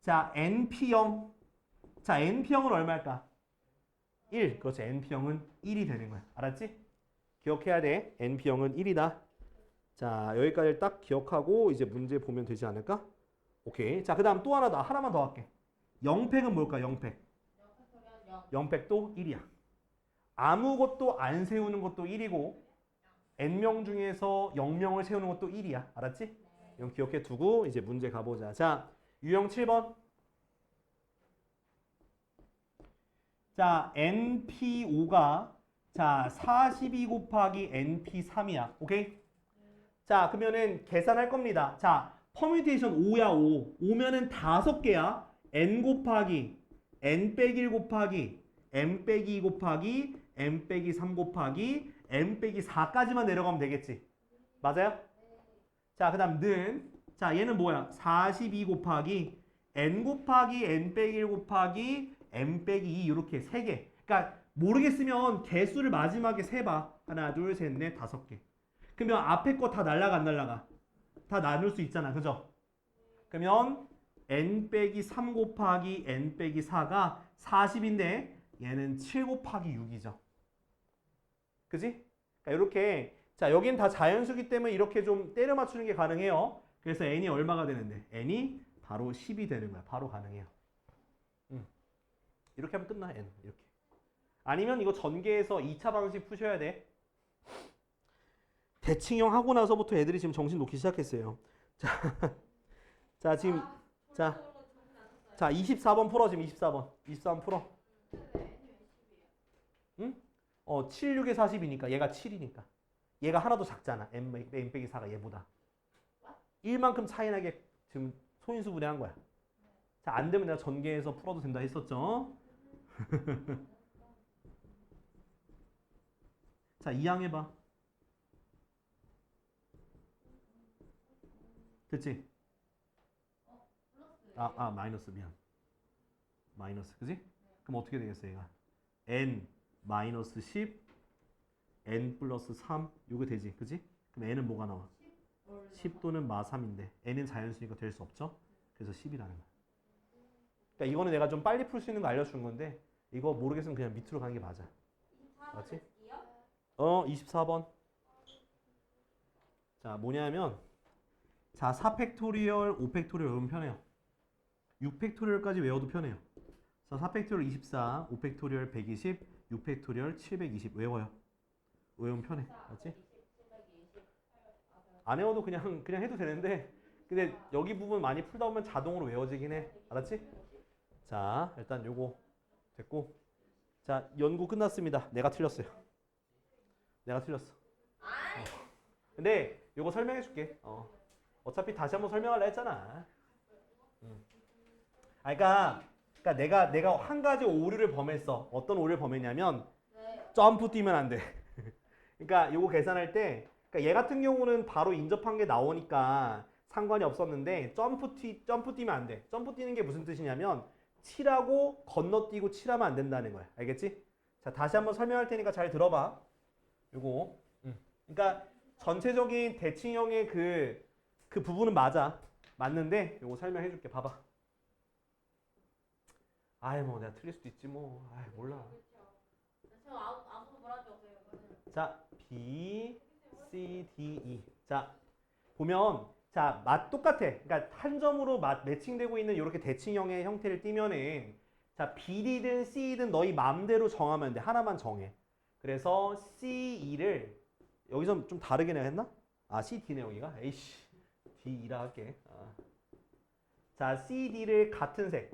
자 np형. 자, np형은 얼마일까? 1. 그렇지. np형은 1이 되는 거야. 알았지? 기억해야 돼. np형은 1이다. 자, 여기까지 딱 기억하고 이제 문제 보면 되지 않을까? 오케이. 자, 그 다음 또 하나만 더 할게. 0팩은 뭘까? 0팩. 0팩도 1이야. 아무것도 안 세우는 것도 1이고 n명 중에서 0명을 세우는 것도 1이야. 알았지? 이건 기억해 두고 이제 문제 가보자. 자, 유형 7번. 자, NP5가 자 42 곱하기 NP3이야. 오케이? 자, 그러면은 계산할 겁니다. 자, 퍼뮤테이션 5야 5. 5면은 5개야. N 곱하기 N 빼기 1 곱하기 M 빼기 2 곱하기 M 빼기 3 곱하기 M 빼기 4까지만 내려가면 되겠지. 맞아요? 자, 그 다음 는. 자, 얘는 뭐야? 42 곱하기 N 곱하기 N 빼기 1 곱하기 M 빼기 2 이렇게 3개. 그러니까 모르겠으면 개수를 마지막에 세봐. 하나, 둘, 셋, 넷, 5개. 그러면 앞에 거 다 날라가 안 날라가? 다 나눌 수 있잖아. 그죠? 그러면 N 빼기 3 곱하기 N 빼기 4가 40인데 얘는 7 곱하기 6이죠. 그지? 그러니까 이렇게 자, 여긴 다 자연수기 때문에 이렇게 좀 때려 맞추는 게 가능해요. 그래서 n이 얼마가 되는데? n이 바로 10이 되는 거야. 바로 가능해요. 이렇게 하면 끝나. n 이렇게. 아니면 이거 전개해서 2차 방식 푸셔야 돼. 대칭형 하고 나서부터 애들이 지금 정신 놓기 시작했어요. 자, 자 지금 자 24번 풀어. 지금 24번 풀어. 응? 7, 6에 40이니까 얘가 7이니까. 얘가 하나도 작잖아. n 빼기 4가 얘보다. 1만큼 차이 나게 지금 소인수분해한 거야. 자, 안 되면 내가 전개해서 풀어도 된다 했었죠. 자, 2항 해봐. 됐지? 마이너스 미안. 마이너스, 그지? 그럼 어떻게 되겠어, 얘가? n 마이너스 10, n 플러스 3, 이거 되지, 그지? 그럼 n은 뭐가 나와? 10 또는 마 3인데 n은 자연수니까 될 수 없죠? 그래서 10이라는 거야. 그러니까 이거는 내가 좀 빨리 풀 수 있는 거 알려준 건데 이거 모르겠으면 그냥 밑으로 가는 게 맞아. 맞지? 24번. 자, 뭐냐면 자, 4팩토리얼, 5팩토리얼 외우면 편해요. 6팩토리얼까지 외워도 편해요. 자, 4팩토리얼 24, 5팩토리얼 120, 6팩토리얼 720 외워요. 외우면 편해. 맞지? 안 외워도 그냥 해도 되는데 근데 여기 부분 많이 풀다 보면 자동으로 외워지긴 해. 알았지? 자, 일단 요거 됐고 자, 연구 끝났습니다. 내가 틀렸어요. 내가 틀렸어. 근데 요거 설명해 줄게. 어차피 다시 한번 설명하려 했잖아. 그러니까 내가 한 가지 오류를 범했어. 어떤 오류를 범했냐면 점프 뛰면 안 돼. 그러니까 요거 계산할 때 그러니까 얘 같은 경우는 바로 인접한 게 나오니까 상관이 없었는데 점프 뛰면 안 돼. 점프 뛰는 게 무슨 뜻이냐면 7하고 건너뛰고 7하면 안 된다는 거야. 알겠지? 자, 다시 한번 설명할 테니까 잘 들어봐. 요거. 그러니까 전체적인 대칭형의 그 부분은 맞는데 요거 설명해 줄게. 봐봐. 아이 뭐 내가 틀릴 수도 있지 뭐. 아이 몰라. 저 아무도 뭐라 적 없어요. 자, B, C, D, E. 자, 보면 자, 똑같아. 그러니까 한 점으로 매칭되고 있는 이렇게 대칭형의 형태를 띠면은 자, B든 C든 너희 마음대로 정하면 돼. 하나만 정해. 그래서 C2를 여기서 좀 다르게 내가 했나? 아, CD네 여기가. 에이씨. D2라 할게. 자, CD를 같은 색.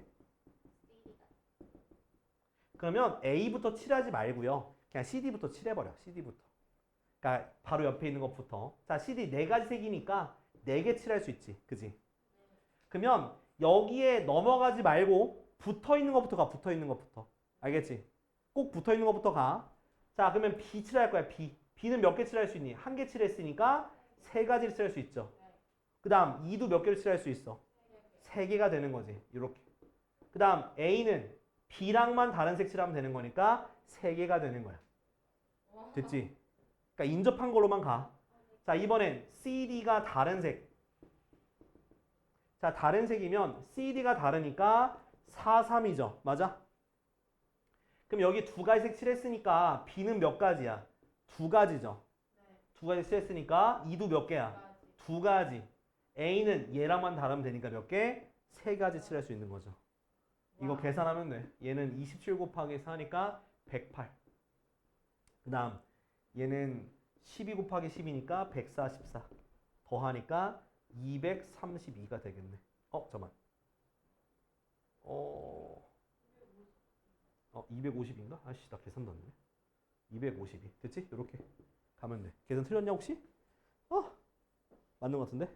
그러면 A부터 칠하지 말고요. 그냥 CD부터 칠해버려. CD부터. 그러니까 바로 옆에 있는 것부터. 자, CD 네 가지 색이니까 4개 칠할 수 있지. 그지? 그러면 여기에 넘어가지 말고 붙어있는 것부터 가. 붙어있는 것부터. 알겠지? 꼭 붙어있는 것부터 가. 자, 그러면 B 칠할 거야. B. B는 몇 개 칠할 수 있니? 1개 칠했으니까 3가지를 칠할 수 있죠. 그 다음 E도 몇 개를 칠할 수 있어? 3개가 되는 거지. 이렇게. 그 다음 A는 B랑만 다른 색 칠하면 되는 거니까 3개가 되는 거야. 됐지? 그러니까 인접한 걸로만 가. 자, 이번엔 CD가 다른 색. 자, 다른 색이면 CD가 다르니까 4, 3이죠. 맞아? 그럼 여기 2가지 색 칠했으니까 B는 몇 가지야? 2가지죠. 2가지 칠했으니까 E도 몇 개야? 2가지. A는 얘랑만 다르면 되니까 몇 개? 3가지 칠할 수 있는 거죠. 이거 계산하면 돼. 얘는 27 곱하기 4니까 108. 그 다음 얘는 12 곱하기 10이니까 144. 더하니까 232가 되겠네. 잠깐만. 250인가? 아씨, 나 계산 났네. 252. 됐지? 이렇게 가면 돼. 계산 틀렸냐 혹시? 맞는 것 같은데?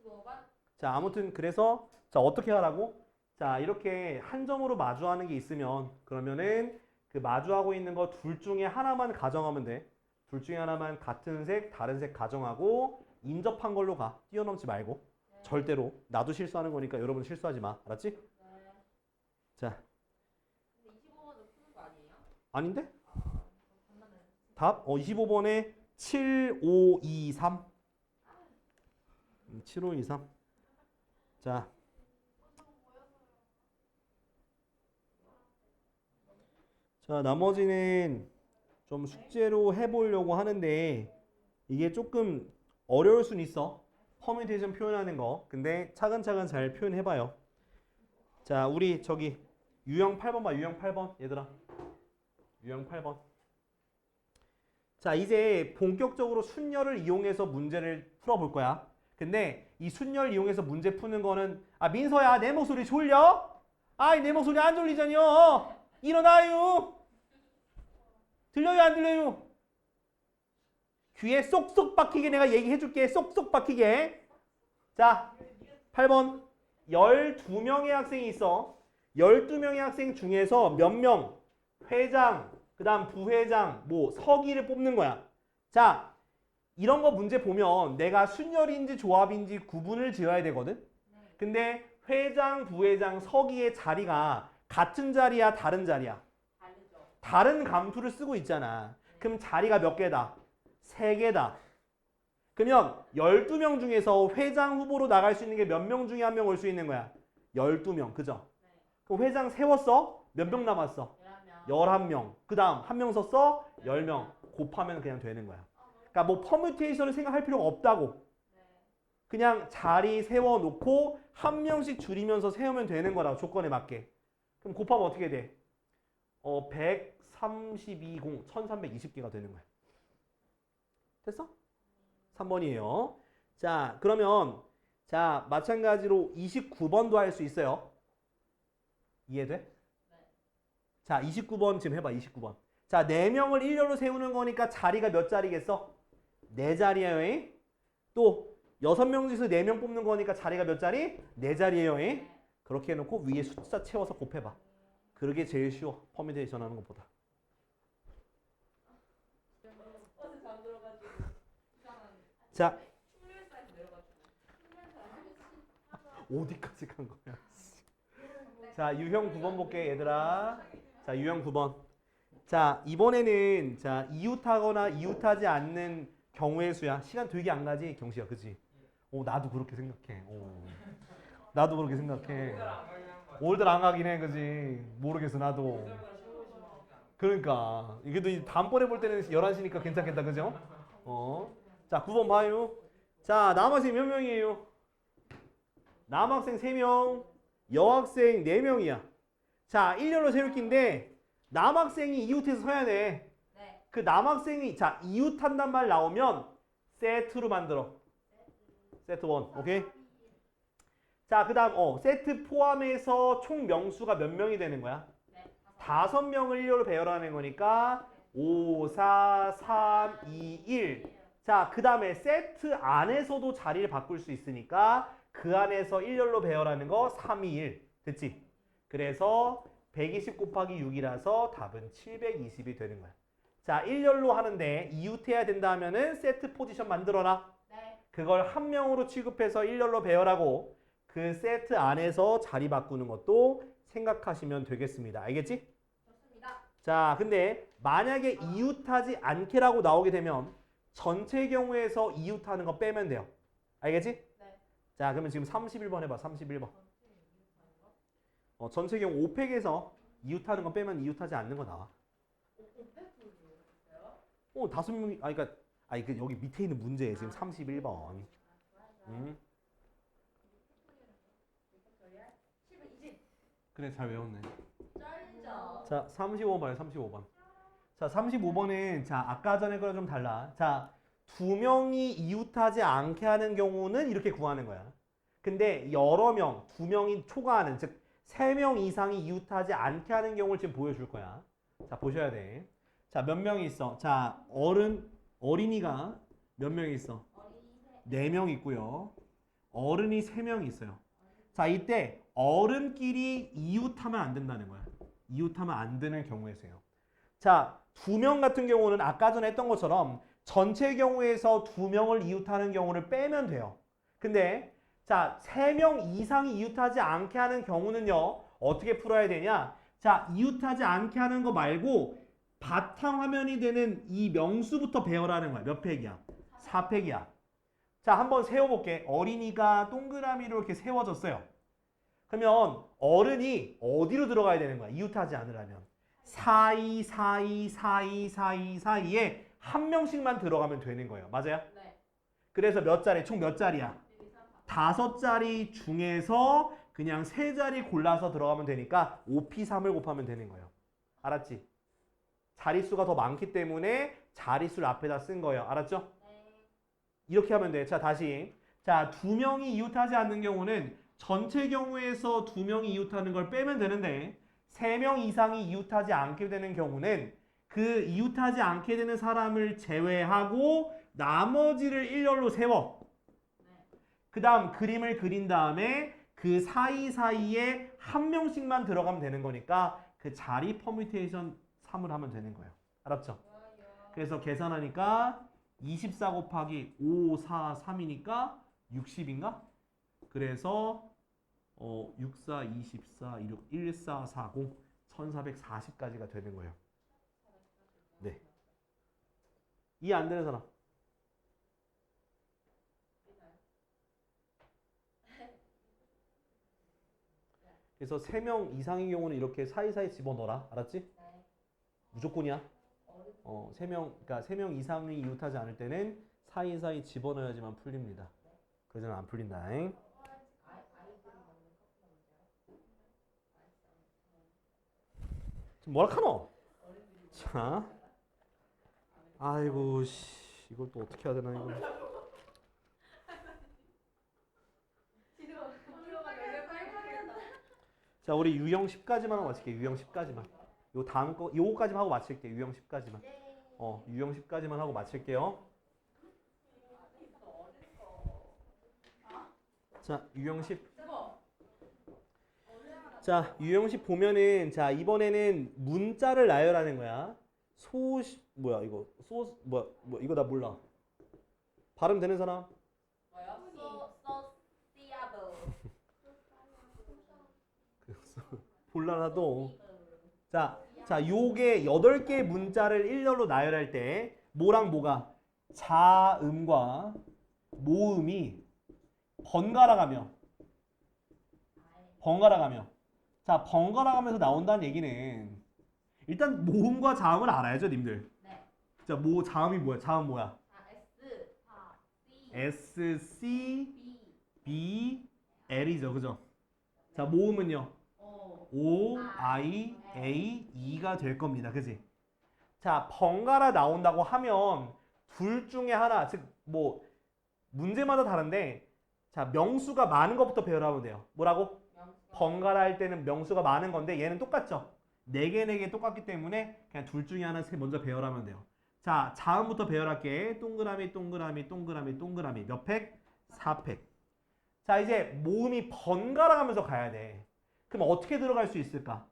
25번? 자, 아무튼 그래서 자, 어떻게 하라고? 자, 이렇게 한 점으로 마주하는 게 있으면 그러면은 그 마주하고 있는 거 둘 중에 하나만 가정하면 돼. 둘 중에 하나만 같은 색, 다른 색 가정하고 인접한 걸로 가. 뛰어넘지 말고. 네. 절대로. 나도 실수하는 거니까 여러분 실수하지 마. 알았지? 네. 자, 근데 25번도 푸는 거 아니에요? 아닌데? 장난해. 답? 25번에 7523. 7523. 자. 자, 나머지는 좀 숙제로 해보려고 하는데 이게 조금 어려울 순 있어. 퍼뮤테이션 표현하는 거. 근데 차근차근 잘 표현해봐요. 자, 우리 저기 유형 8번 봐. 유형 8번. 얘들아. 유형 8번. 자, 이제 본격적으로 순열을 이용해서 문제를 풀어볼 거야. 근데 이 순열 이용해서 문제 푸는 거는 민서야, 내 목소리 졸려? 아이, 내 목소리 안 졸리잖여. 일어나요. 들려요, 안 들려요? 귀에 쏙쏙 박히게 내가 얘기해줄게. 쏙쏙 박히게. 자, 8번. 12명의 학생이 있어. 12명의 학생 중에서 몇 명? 회장, 그 다음 부회장, 서기를 뽑는 거야. 자, 이런 거 문제 보면 내가 순열인지 조합인지 구분을 지어야 되거든. 근데 회장, 부회장, 서기의 자리가 같은 자리야, 다른 자리야? 다르죠. 다른 감투를 쓰고 있잖아. 그럼 자리가 몇 개다? 3개다. 그러면 12명 중에서 회장 후보로 나갈 수 있는 게 몇 명 중에 한 명 올 수 있는 거야? 12명. 그죠? 네. 그럼 회장 세웠어? 몇 명 남았어? 11명. 그 다음 한 명 썼어? 10명. 곱하면 그냥 되는 거야. 그러니까 뭐 퍼뮤테이션을 생각할 필요가 없다고. 그냥 자리 세워놓고 한 명씩 줄이면서 세우면 되는 거라고. 조건에 맞게. 그럼 곱하면 어떻게 돼? 132, 1320개가 되는 거야. 됐어? 3번이에요. 자, 그러면 자, 마찬가지로 29번도 할 수 있어요. 이해돼? 네. 자, 29번 지금 해봐. 29번. 자, 4명을 일렬로 세우는 거니까 자리가 몇 자리겠어? 4자리예요. 또 6명 중에서 4명 뽑는 거니까 자리가 몇 자리? 4자리예요. 그렇게 해놓고 위에 숫자 채워서 곱해봐. 그러게 제일 쉬워. 퍼뮤테이션 하는 것보다. 어제 잠들어가지고 이상한. 자, 충렬사에서 내려가지고. 어디까지 간 거야? 자, 유형 9번 볼게, 얘들아. 자, 유형 9번. 자, 이번에는 자, 이웃하거나 이웃하지 않는 경우의 수야. 시간 되게 안 가지, 경시야, 그치? 나도 그렇게 생각해. 나도 그렇게 생각해. 올들 안 가긴 해, 그지? 모르겠어, 나도. 그러니까 이게 또 다음번에 볼 때는 11시니까 괜찮겠다, 그죠? 자, 9번 봐요. 자, 남학생 몇 명이에요? 남학생 3명, 여학생 4명이야. 자, 일렬로 세울 긴데 남학생이 이웃해서 서야 돼. 네. 그 남학생이 자, 이웃한단 말 나오면 세트로 만들어. 세트 1. 오케이? 자, 그다음 세트 포함해서 총 명수가 몇 명이 되는 거야? 네. 5명을 일렬로 배열하는 거니까 5, 4, 3, 2, 1. 자, 그다음에 세트 안에서도 자리를 바꿀 수 있으니까 그 안에서 일렬로 배열하는 거 3, 2, 1. 됐지? 그래서 120 곱하기 6이라서 답은 720이 되는 거야. 자, 일렬로 하는데 이웃해야 된다 하면은 세트 포지션 만들어라. 네. 그걸 한 명으로 취급해서 일렬로 배열하고 그 세트 안에서 자리 바꾸는 것도 생각하시면 되겠습니다. 알겠지? 좋습니다. 자, 근데 만약에 이웃하지 않게라고 나오게 되면 전체 경우에서 이웃하는 거 빼면 돼요. 알겠지? 네. 자, 그러면 지금 31번 해봐. 31번. 전체 경우 5팩에서 이웃하는 거 빼면 이웃하지 않는 거 나와. 5명이, 그러니까 여기 밑에 있는 문제에 지금 31번. 그래, 잘 외웠네. 쩔죠. 자, 35번 봐요. 35번. 자, 35번은 자, 아까 전에 거랑 좀 달라. 자, 2명이 이웃하지 않게 하는 경우는 이렇게 구하는 거야. 근데 여러 명, 2명이 초과하는, 즉 3명 이상이 이웃하지 않게 하는 경우를 지금 보여줄 거야. 자, 보셔야 돼. 자, 몇 명이 있어? 자, 어린이가 몇 명이 있어? 4명 있고요. 어른이 3명 있어요. 자, 이때 어른끼리 이웃하면 안 된다는 거야. 이웃하면 안 되는 경우에서요. 자, 2명 같은 경우는 아까 전에 했던 것처럼 전체 경우에서 2명을 이웃하는 경우를 빼면 돼요. 근데 자, 3명 이상이 이웃하지 않게 하는 경우는요. 어떻게 풀어야 되냐? 자, 이웃하지 않게 하는 거 말고 바탕화면이 되는 이 명수부터 배열하는 거야. 몇 팩이야? 4팩이야. 자, 한번 세워볼게. 어린이가 동그라미로 이렇게 세워졌어요. 그러면 어른이 어디로 들어가야 되는 거야? 이웃하지 않으려면. 사이 사이에 한 명씩만 들어가면 되는 거예요. 맞아요? 네. 그래서 몇 자리? 총 몇 자리야? 5자리 중에서 그냥 3자리 골라서 들어가면 되니까 5P3을 곱하면 되는 거예요. 알았지? 자릿수가 더 많기 때문에 자릿수를 앞에다 쓴 거예요. 알았죠? 네. 이렇게 하면 돼. 자, 다시. 자, 2명이 이웃하지 않는 경우는 전체 경우에서 2명이 이웃하는 걸 빼면 되는데 3명 이상이 이웃하지 않게 되는 경우는 그 이웃하지 않게 되는 사람을 제외하고 나머지를 일렬로 세워. 그 다음 그림을 그린 다음에 그 사이사이에 한 명씩만 들어가면 되는 거니까 그 자리 퍼뮤테이션 3을 하면 되는 거예요. 알았죠? 그래서 계산하니까 24 곱하기 5, 4, 3이니까 60인가? 그래서 6, 4, 24, 16, 1, 4, 40, 1440까지가 되는 거예요. 네. 이해 안 되는 사람? 그래서 3명 이상의 경우는 이렇게 사이사이 집어넣어라. 알았지? 무조건이야. 3명, 그러니까 3명 이상이 이웃하지 않을 때는 사이사이 집어넣어야지만 풀립니다. 그러지는 안 풀린다잉. 지금 뭐라 카노? 자, 아이고 씨, 이걸 또 어떻게 해야 되나 이거. 자, 우리 유형 10까지만 하고 마칠게. 유형 10까지만. 요 다음 거 요거까지만 하고 마칠게. 유형 10까지만. 유형 10까지만 하고 마칠게요. 자, 유형 10. 자, 유형 10 보면은 자, 이번에는 문자를 나열하는 거야. 뭐야 이거? 이거 나 몰라. 발음 되는 사람? 뭐요? 소시아블. 몰라라도. 자, 요게 8개의 문자를 일렬로 나열할 때 뭐랑 뭐가 자음과 모음이 번갈아 가며 자, 번갈아 가면서 나온다는 얘기는 일단 모음과 자음을 알아야죠, 님들. 네. 자, 자음이 뭐야? 자음 뭐야? S, C, B, L이죠, 그죠? 자, 모음은요? O, I, A, E가 될 겁니다, 그지? 자, 번갈아 나온다고 하면 둘 중에 하나, 즉 뭐 문제마다 다른데, 자, 명수가 많은 것부터 배열하면 돼요. 뭐라고? 번갈아 할 때는 명수가 많은 건데 얘는 똑같죠? 4개, 4개 똑같기 때문에 그냥 둘 중에 하나 먼저 배열하면 돼요. 자, 자음부터 배열할게. 동그라미, 동그라미, 동그라미, 동그라미. 몇 팩? 4팩. 자, 이제 모음이 번갈아 가면서 가야 돼. 그럼 어떻게 들어갈 수 있을까?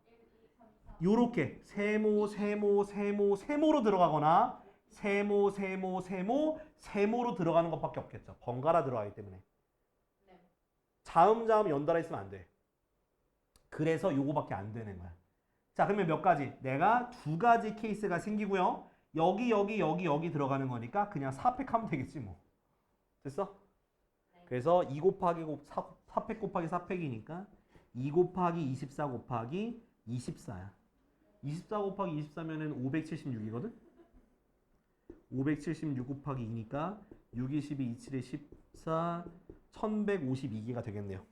요렇게 세모, 세모, 세모, 세모로 들어가거나 세모, 세모, 세모, 세모로 들어가는 것밖에 없겠죠. 번갈아 들어가기 때문에. 자음, 자음 연달아 있으면 안 돼. 그래서 요거밖에 안 되는 거야. 자, 그러면 몇 가지? 내가 2가지 케이스가 생기고요. 여기 들어가는 거니까 그냥 4팩 하면 되겠지 뭐. 됐어? 그래서 2 곱하기 4팩 곱하기 4팩이니까 2 곱하기 24 곱하기 24야. 24 곱하기 24면은 576이거든? 576 곱하기 2니까 6, 22, 27에 14, 1152개가 되겠네요.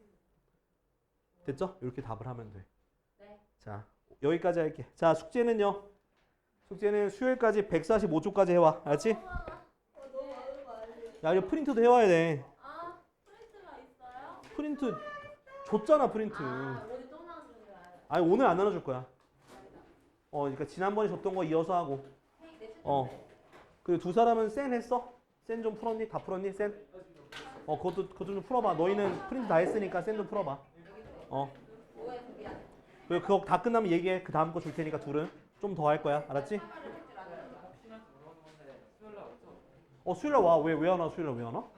됐죠? 이렇게 답을 하면 돼. 네. 자, 여기까지 할게. 자, 숙제는요. 숙제는 수요일까지 145초까지 해와. 알았지? 너무 많은 거 아니에요? 야, 이거 프린트도 해와야 돼. 아, 프린트가 있어요? 프린트 줬잖아, 프린트. 오늘 또 나눠주는 줄 알아요. 아니, 오늘 안 나눠줄 거야. 그러니까 지난번에 줬던 거 이어서 하고. 그리고 2 사람은 센 했어? 센 좀 풀었니? 다 풀었니? 센? 그것도 좀 풀어봐. 너희는 프린트 다 했으니까 센 좀 풀어봐. 뭐에 준비하세요? 그리고 그거 다 끝나면 얘기해. 그 다음 거 줄 테니까 둘은 좀 더 할 거야. 알았지? 수요일날 와. 왜 안 와? 수요일날 왜 안 와?